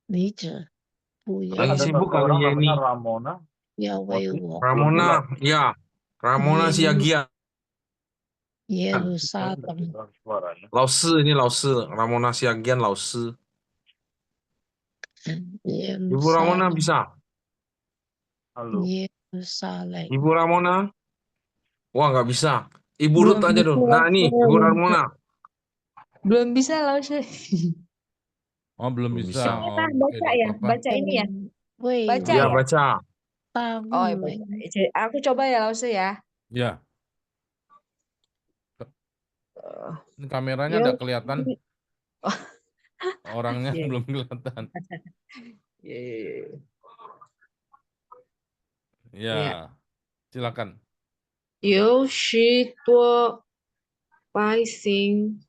女子，不 Ada 要 Lagi sibuk satu kali orang namanya Yeni. Ramona. 不要为 Motif 我 belum jelas. Ramona, ya. Ramona 耶 Siagian. 耶路撒 Tidak 冷 jelas suaranya. 老师 ini 老师 Ramona Siagian 老师。耶路 Ibu 撒 Ramona 冷 bisa? Halo. 耶路撒冷， Ibu Ramona? Wah, nggak bisa. Ibu Ruth Belum aja bisa dulu. Nah, ini Ibu Ramona. belum bisa lah Ustaz. Oh, belum Belum bisa. bisa. Kita Oke, baca tidak ya, apa-apa. baca ini ya, 为 baca Ya, 我 ya. baca. 大 Oh, ya, 卫 baca. Aku coba ya, Ustaz ya. Ya, ini kameranya Yo. ada kelihatan. Oh. Orangnya Iya. belum kelihatan. Iya, iya, iya. Ya, Iya. silakan. 有许多百姓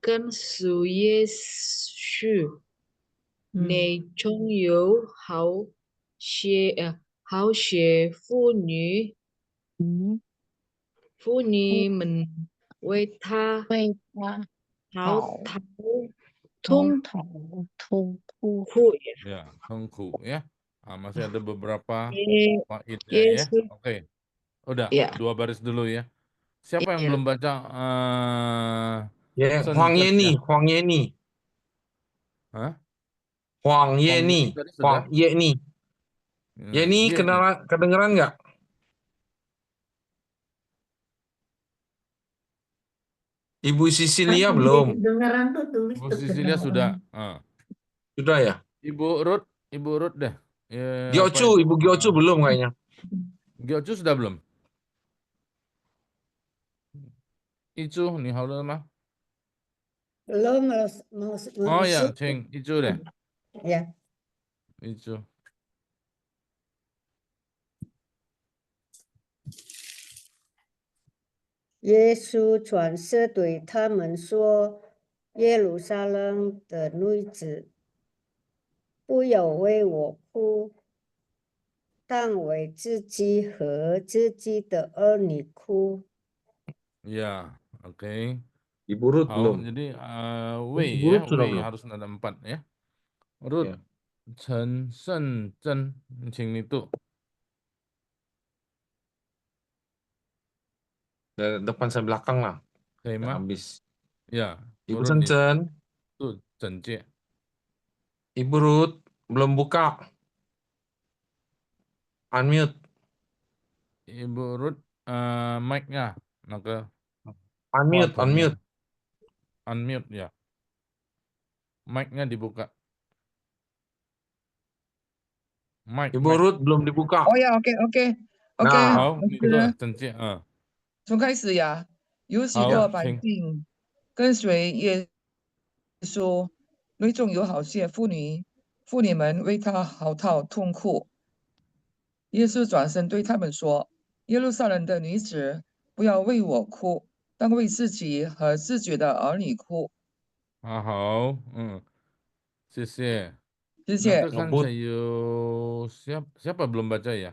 跟随耶稣，内中有好些妇女，妇女们为他为他嚎好啕痛痛痛哭，哭呀。 Ya, tunggu ya. Masih ada beberapa Ye- faidnya ya. Yesus Oke, udah ya, 2 baris dulu ya. Siapa yang ya. belum baca Ya, Huang Shenzhen Yeni, ya? Huang Yeni. Hah? Huang Huang Yeni Yeni. tadi sudah? Huang Yeni. Yeni Yeni. kedengeran nggak? Ibu Sisilia belum. Kedengaran tuh tulis Ibu tuh Sisilia sudah. kedengaran. Sudah ya? Ibu Ruth deh. Ya, apa Giocu, itu? Ibu Giocu belum kayaknya. Giocu sudah belum? Icu, ni hao le mah? Belum Oh ya, masuk. Cheng, Icu deh. Ya. Icu.耶稣转身对他们说：“耶路撒冷的女子，不要为我哭，但为自己和自己的儿女哭。” Ya, oke. Ibu Ruth Hao, belum. jadi Ibu Wei ya, Ruth sudah Wei belum. harus ada 4 ya. Ruth, Ya. Chen, Shen, Zhen, Qing itu. Dari depan sampai belakang lah. Oke, Udah mah. habis. Ya, Ibu Ruth nih. Sencen, Tuh, Chen Jie. Ibu Ruth belum buka. Unmute. Ibu Ruth, mic-nya, maka Unmute, volume-nya. unmute. Unmute ya. Mic-nya dibuka. Mic, Ibu mic. Ruth belum dibuka. Oh ya, OK， Nah. 好，你说陈姐，从开始呀，有许好，多百请，姓跟随耶稣，内中有好些妇女，妇女们为他嚎啕痛哭。耶稣转身对他们说：“耶路撒冷的女子，不要为我哭，当为自己和自己的儿女哭。好，谢谢。谢 Nah, 谢。 kan saya siapa belum baca ya?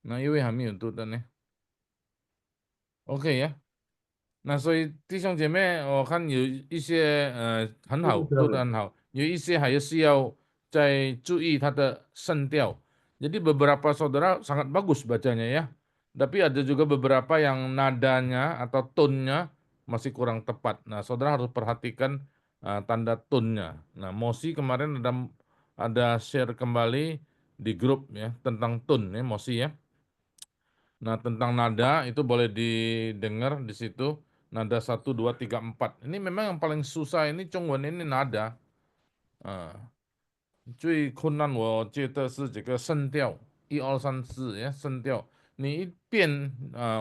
Nah,因为还没有读的呢。OK 呀。那所以弟兄姐妹，我看有一些很好，读得很好，有一些还是要再注意它的声调。Jadi beberapa saudara sangat bagus bacanya ya, tapi ada juga beberapa yang nadanya atau tone-nya masih kurang tepat. Nah, saudara harus perhatikan tanda tone-nya. Nah, Mosi kemarin ada share kembali di grup ya tentang tone ya Mosi ya. Nah, tentang nada itu boleh didengar di situ. Nada 1, 2, 3, 4. Ini memang yang paling susah ini Zhongwen ini nada. 最困难我觉得是这个声调，1、2、3、4呀，声调，你一变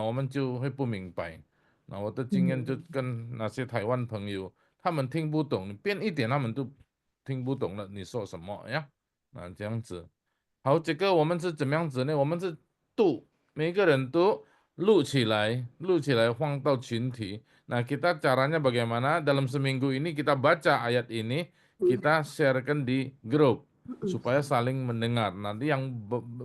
我们就会不明白。那我的经验就跟那些台湾朋友，他们听不懂，你变一点他们都听不懂了，你说什么呀？这样子。好，这个我们是怎么样子呢？我们是读，每个人都录起来放到群体。Nah, kita caranya bagaimana? Dalam seminggu ini kita baca ayat ini, kita sharekan di grup supaya saling mendengar. Nanti yang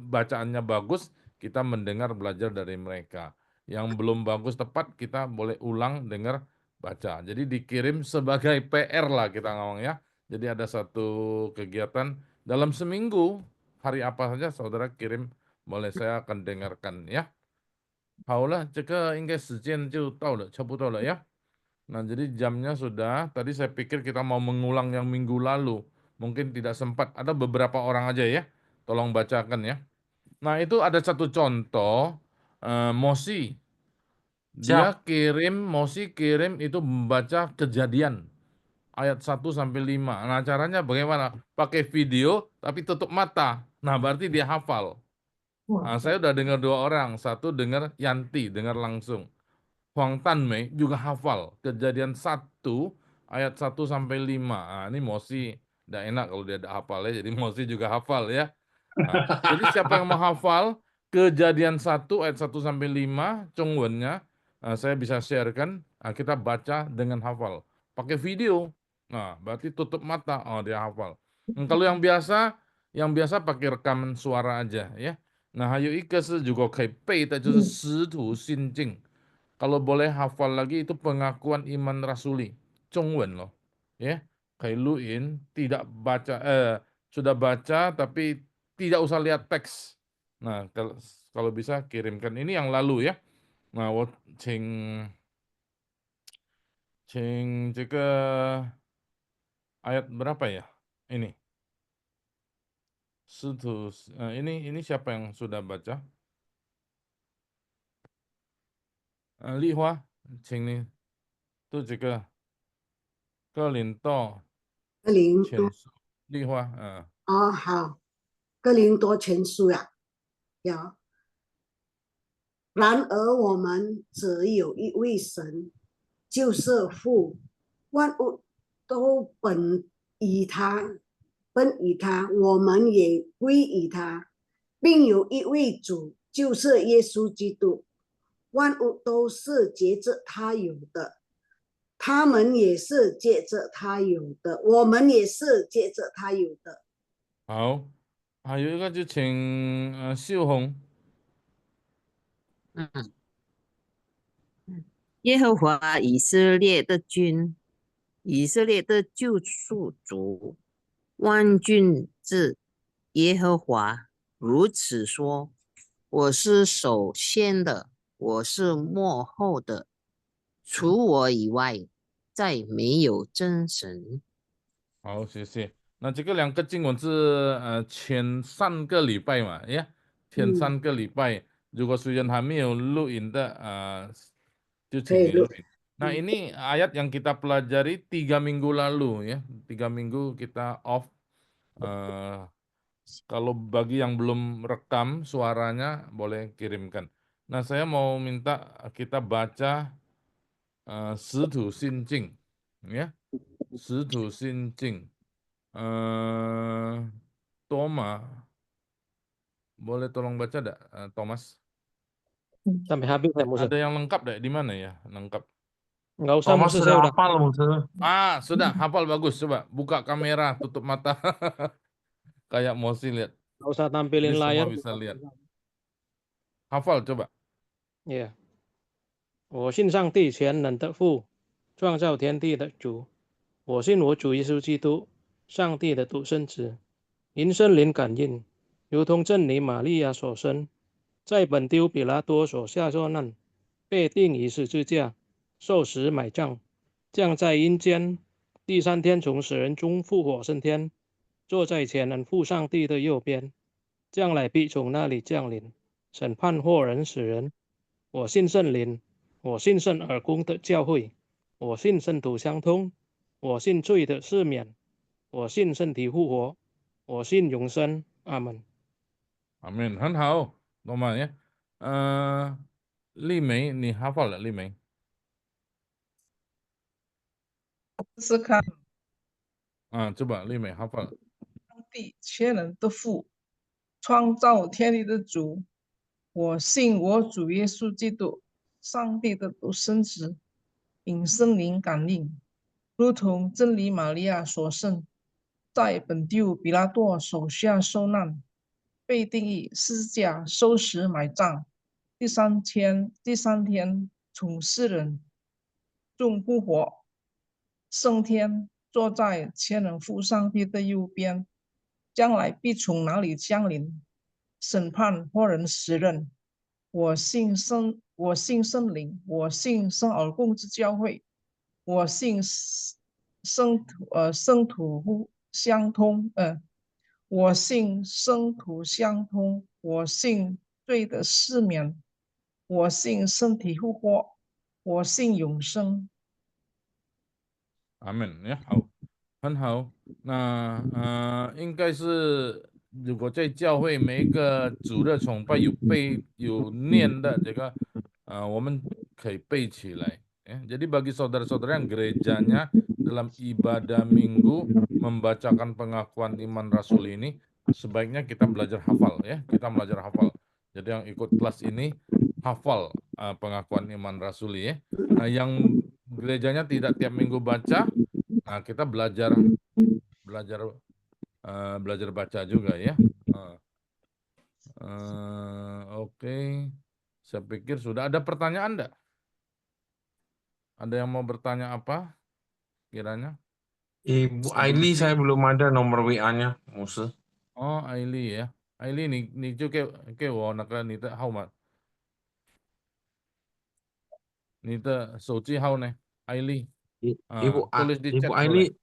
bacaannya bagus kita mendengar belajar dari mereka. Yang belum bagus tepat kita boleh ulang dengar baca. Jadi dikirim sebagai PR lah kita ngomong ya. Jadi ada satu kegiatan dalam seminggu, hari apa saja saudara kirim, boleh saya akan dengarkan ya. 好了，这个应该时间就到了，差不多了ya. Nah, jadi jamnya sudah. Tadi saya pikir kita mau mengulang yang minggu lalu. Mungkin tidak sempat. Ada beberapa orang aja ya. Tolong bacakan ya. Nah, itu ada satu contoh. Mosi. Dia Mosi kirim itu membaca Kejadian. Ayat 1 sampai 5. Nah, caranya bagaimana? Pakai video tapi tutup mata. Nah, berarti dia hafal. Nah, saya udah dengar 2 orang. Satu dengar Yanti, dengar langsung. Huang Tanmei juga hafal Kejadian 1 ayat 1 sampai 5. Nah, ini Mosi udah enak kalau dia ada hafal ya. Jadi Mosi juga hafal ya. Nah, jadi siapa yang mau hafal Kejadian 1 ayat 1 sampai 5 Chongwennya, saya bisa sharekan. Nah, kita baca dengan hafal. Pakai video. Nah, berarti tutup mata. Oh, dia hafal. Kalau yang biasa pakai rekaman suara aja ya. Nah, 还有一个是如果可以背的就是师徒心境。Kalau boleh hafal lagi itu pengakuan iman rasuli, Zhongwen loh, ya. Kayak luin tidak baca, sudah baca tapi tidak usah lihat teks. Nah, kalau bisa kirimkan ini yang lalu ya. Nah, 我请这个 ayat berapa ya? Ini. Ini siapa yang sudah baca? 丽花，请你读这个哥林多前书，丽花，哦，好，哥林多前书呀，有。然而我们只有一位神，就是父，万物都本于他，我们也归于他，并有一位主，就是耶稣基督。万物都是借着他有的，他们也是借着他有的，我们也是借着他有的。好，还有一个就请秀红。耶和华以色列的君，以色列的救赎主，万军之耶和华如此说：我是首先的，我是末后的，除我以外，再没有真神。好，谢谢。那这个2个经文是前3个礼拜嘛，呀，前3个礼拜，如果虽然还没有录影的，就请你录影。Nah, ini ayat yang kita pelajari 3 minggu lalu ya, 3 minggu kita off. Kalau bagi yang belum rekam suaranya boleh kirimkan. Nah, saya mau minta kita baca 使徒信经 ya. 使徒信经 Toma boleh tolong baca enggak Thomas? Sampai habis ya, Musa. Ada yang lengkap enggak di mana ya? Lengkap. Enggak usah, Musa, saya udah hafal, Musa. Sudah hafal, bagus. Coba buka kamera, tutup mata. Kayak Mosi lihat. Enggak usah tampilin Jadi layar. semua bisa lihat. Hafal coba. Yeah. 我信上帝全能的父，创造天地的主。我信我主耶稣基督，上帝的独生子，因圣灵感应，如同真理玛利亚所生，在本丢比拉多所下受难，被钉于十字架，受死埋葬，降在阴间，第3天从死人中复活升天，坐在全能父上帝的右边，将来必从那里降临，审判活人死人。我信圣灵，我信圣而公的教会，我信圣徒相通，我信罪的赦免，我信身体复活，我信永生。阿门。Amin. 很好，罗马呀。丽梅，你hafal了？丽梅。是看。coba 丽梅hafal。上帝全能的父，创造天地的主，我信我主耶稣基督，上帝的独生子，因圣灵感应，如同真理玛利亚所生，在本丢比拉多手下受难，被定义十字架收拾埋葬。第三天从世人中复活，升天，坐在全能父上帝的右边，将来必从哪里降临，审判活人死人。我信圣灵，我信圣而共之教会，我信圣徒相通，我信圣徒相通，我信罪的赦免，我信身体复活，我信永生。阿门呀，好，很好。那应该是如果在教会每一个主日崇拜有念的这个，我们可以背起来。Ya. Jadi bagi saudara-saudara yang gerejanya dalam ibadah minggu membacakan pengakuan iman rasul ini, sebaiknya kita belajar hafal ya. Kita belajar hafal. Jadi yang ikut kelas ini hafal pengakuan iman rasuli ya. Nah, yang gerejanya tidak tiap minggu baca, nah kita belajar baca juga ya. Oke. Saya pikir sudah ada pertanyaan enggak? Ada yang mau bertanya apa kiranya? Ibu Aili saya belum ada nomor WA-nya, Musa. Oh, Aili ya. Aili ni juga ke naka nita hao ma. Nita soci hao ne. Aili. Tulis di Ibu chat Aili boleh.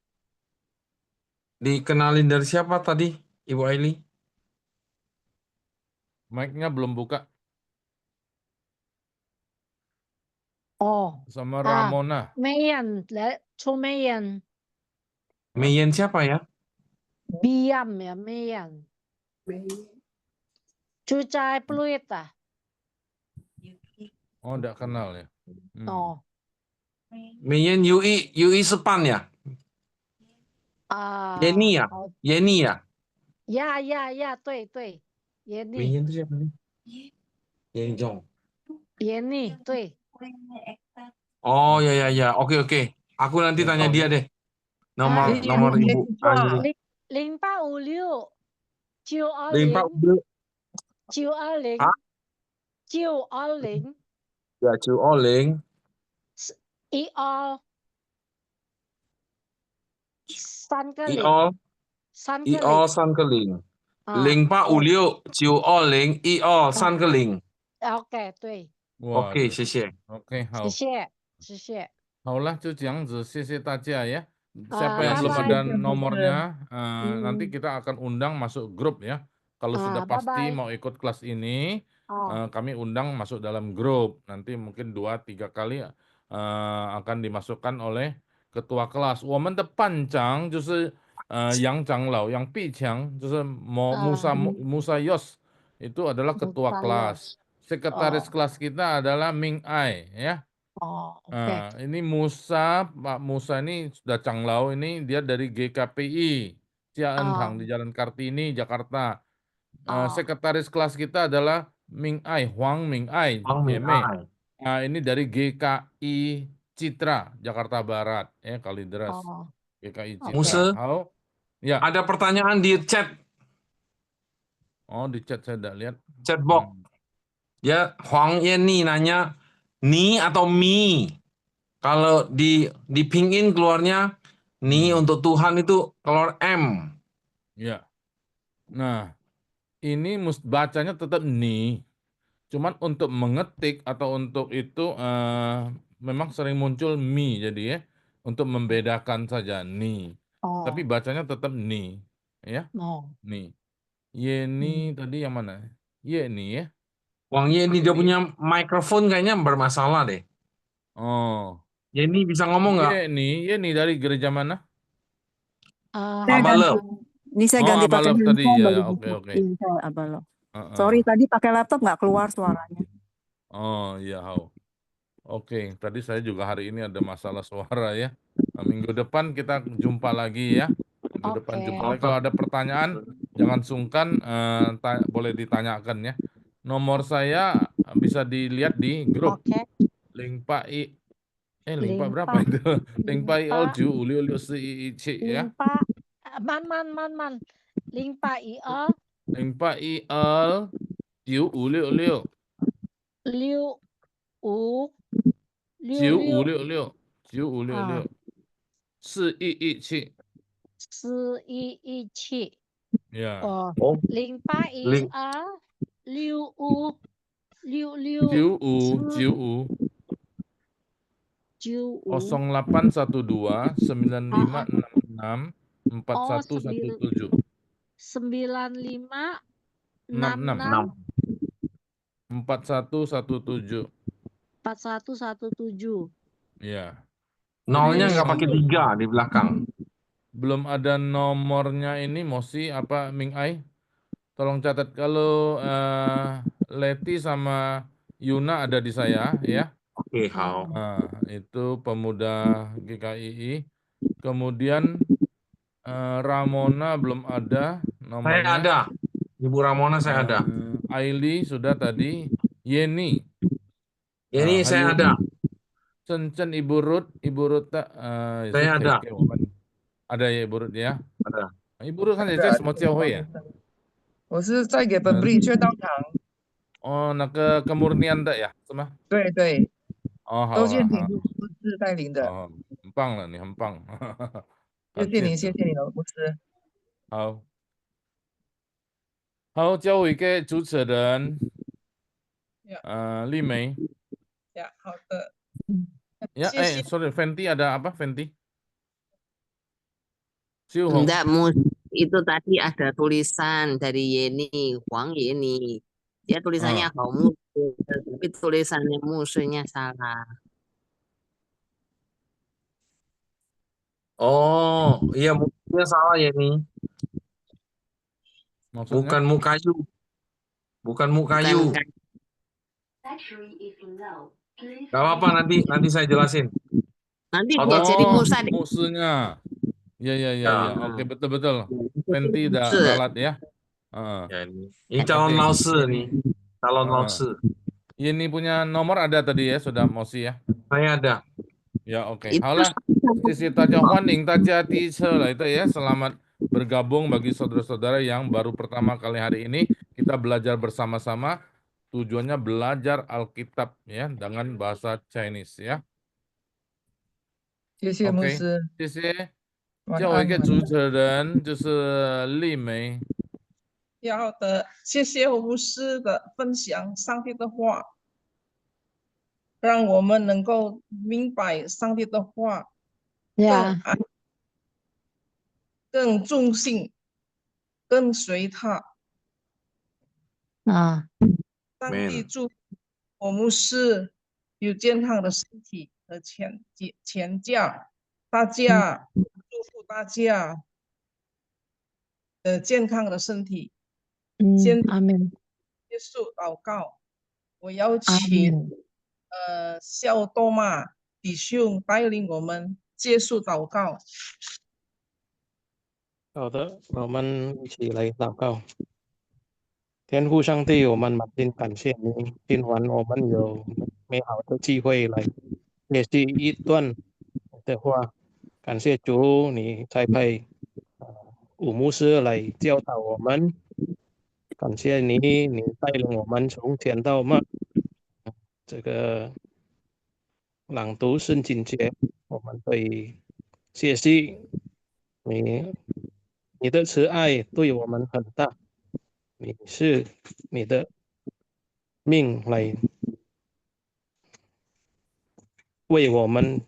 dikenalin dari siapa tadi, Ibu Aili? Mic-nya belum buka. Oh, Sama Ramona. Mayan, Mayan. Mayan siapa ya? Biam ya, Mayan. Cucai Pluita. Oh, enggak kenal ya. Oh. Mayan UI Sepan ya? Yeni ya? Yeni ya? Ya, 对对，Yeni。Mayan itu siapa nih? Yeni Jong. Yeni，对。Oh ya, oke. Aku nanti tanya dia deh. Nomor Ibu Aili. 0856 920 Ya, Chu Oling. 12 IO San Keling. 0856 920 IO San Keling. OK，对。OK，谢谢。 OK， 好。谢谢。好了，就这样子，谢谢大家ya. Siapa yang belum ada nomornya, nanti kita akan undang masuk grup ya. Kalau sudah pasti mau ikut kelas ini, kami undang masuk dalam grup. Nanti mungkin 2-3 kali akan dimasukkan oleh ketua kelas. 我们的班长就是杨长老，杨碧强就是Musa Yos, itu adalah ketua kelas. Sekretaris kelas kita adalah Ming Ai ya. Ini Pak Musa ini sudah Canglau, ini dia dari GKPI Ciaentang di Jalan Kartini, Jakarta. Sekretaris kelas kita adalah Huang Ming Ai, Jeme. Nah, ini dari GKI Citra, Jakarta Barat, ya Kalideres. GKI Citra. Musa, ya. Ada pertanyaan di chat. Oh, di chat saya tidak lihat. Chat box. Ya, Huang Yeni nanya, ni atau mi? Kalau di pingin keluarnya ni untuk Tuhan itu keluar M. Ya. Nah, ini bacanya tetap ni. Cuman untuk mengetik atau untuk itu memang sering muncul mi jadi ya. Untuk membedakan saja ni. Tapi bacanya tetap ni. Ya. Ni. Yeni tadi yang mana? Yeni ya. Wang Yeni dia punya mikrofon kayaknya bermasalah deh. Oh. Yeni bisa ngomong nggak? Yeni dari gereja mana? Abalep. Ini saya ganti pakai Abalep tadi handphone ya. baru Oke. bisa Abalep. Sorry tadi pakai laptop nggak keluar suaranya. Oh iya, Oke, tadi saya juga hari ini ada masalah suara ya. Minggu depan kita jumpa lagi ya. Minggu depan jumpa lagi. Kalau ada pertanyaan jangan sungkan, boleh ditanyakan ya. Nomor saya bisa dilihat di grup. Link Pak berapa itu? Link Pak Olju Uli si ya. Man. Link Pak 08129566 6566 9566 4117呀，哦哦， 08126566 9595 0812 9566 4117 95 66 66 4117. 4117 Ya. Nolnya Jadi nggak pakai 3 di belakang. belum ada nomornya ini, Mosi apa Ming Ai? Tolong catat kalau Leti sama Yuna ada di saya ya. Oke, hao. Nah, itu pemuda GKII. Kemudian Ramona belum ada Saya nomornya. ada. Ibu Ramona saya ada. Aili sudah tadi. Yeni. Ini saya Hayu. ada. Cencen Ibu Ruth tak. Saya ada. Ada ya Ibu Ruth ya. Ada. Ibu Ruth kan ya semua教会ya. 我是在给本布里却道堂。 Oh, nak ke kemurnian tak ya, semua? 对对， 哦，好周好好，建平牧师带领的。哦，很棒了，你很棒，谢谢你，感谢主。谢谢你了，牧师。好，好，交回给主持人，丽梅。呀，好的。Ya, 谢谢。 sorry, Fenty ada apa, Fenty? Siu Hong. Enggak, itu tadi ada tulisan dari Yeni, Huang Yeni. Dia tulisannya Hong Musi, tapi tulisannya Musinya salah. Oh, iya mungkin salah ya nih. Maksudnya? Bukan Mukayu. Bukan Mukayu. Gak apa-apa, nanti saya jelasin. Nanti Oh, dia jadi Musa deh. Musuhnya. Ya. Oke, betul. Fenty udah Musuh. ralat ya. Ya, ini calon lausi nih. Calon lausi. Ini punya nomor ada tadi ya, sudah Mosi ya. Saya ada. Ya, oke. Halo. Sisi taja Huaning taja teacher lah itu ya. Selamat bergabung bagi saudara-saudara yang baru pertama kali hari ini kita belajar bersama-sama. Tujuannya belajar Alkitab ya dengan bahasa Chinese ya. 谢谢牧师。谢谢。晚叫我一个安。主持人就是丽梅。好的，谢谢我牧师的分享上帝的话，让我们能够明白上帝的话，更忠心，跟随他。上帝祝我牧师有健康的身体和全家，大家祝福大家健康的身体。先结束祷告，我邀请小多玛弟兄带领我们结束祷告。好的，我们一起来祷告。天父上帝，我们满心感谢你，今晚我们有美好的机会来学习一段的话。感谢主，你栽培武牧师来教导我们。感谢你，你带领我们从前到末，这个朗读圣经节，我们会学习你的慈爱对我们很大，你是你的命来为我们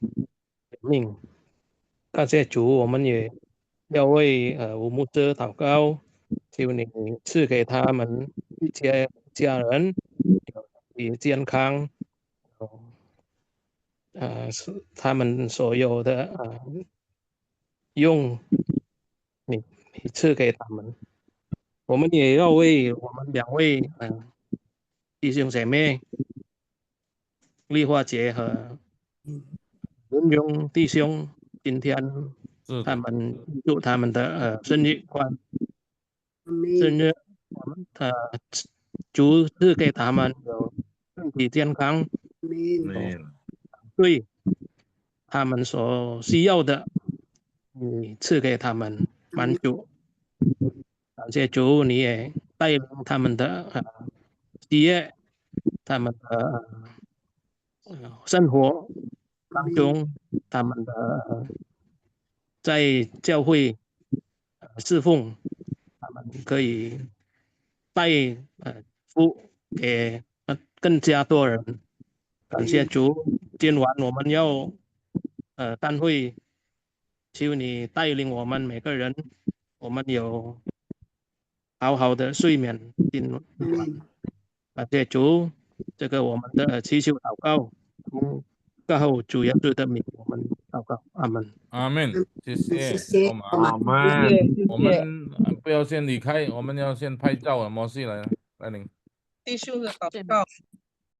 命。感谢主，我们也要为吴牧师祷告，求你赐给他们一家人有健康，他们所有的用你赐给他们。我们也要为我们两位弟兄姐妹丽华姐和文勇弟兄，今天他们祝他们的生日我们主赐给他们有身体健康，对他们所需要的，你赐给他们满足。感谢主，你也带领他们的企业，他们的生活当中，他们的在教会侍奉，他们可以带福给更加多人。感谢主，今晚我们要单会，求你带领我们每个人，我们有好好的睡眠。今晚感谢主，这个我们的祈求祷告，靠主耶稣的名，我们祷告，阿门。阿门，谢谢，谢阿门。我们不要先离开，我们要先拍照啊，摩西来领。弟兄的祷告。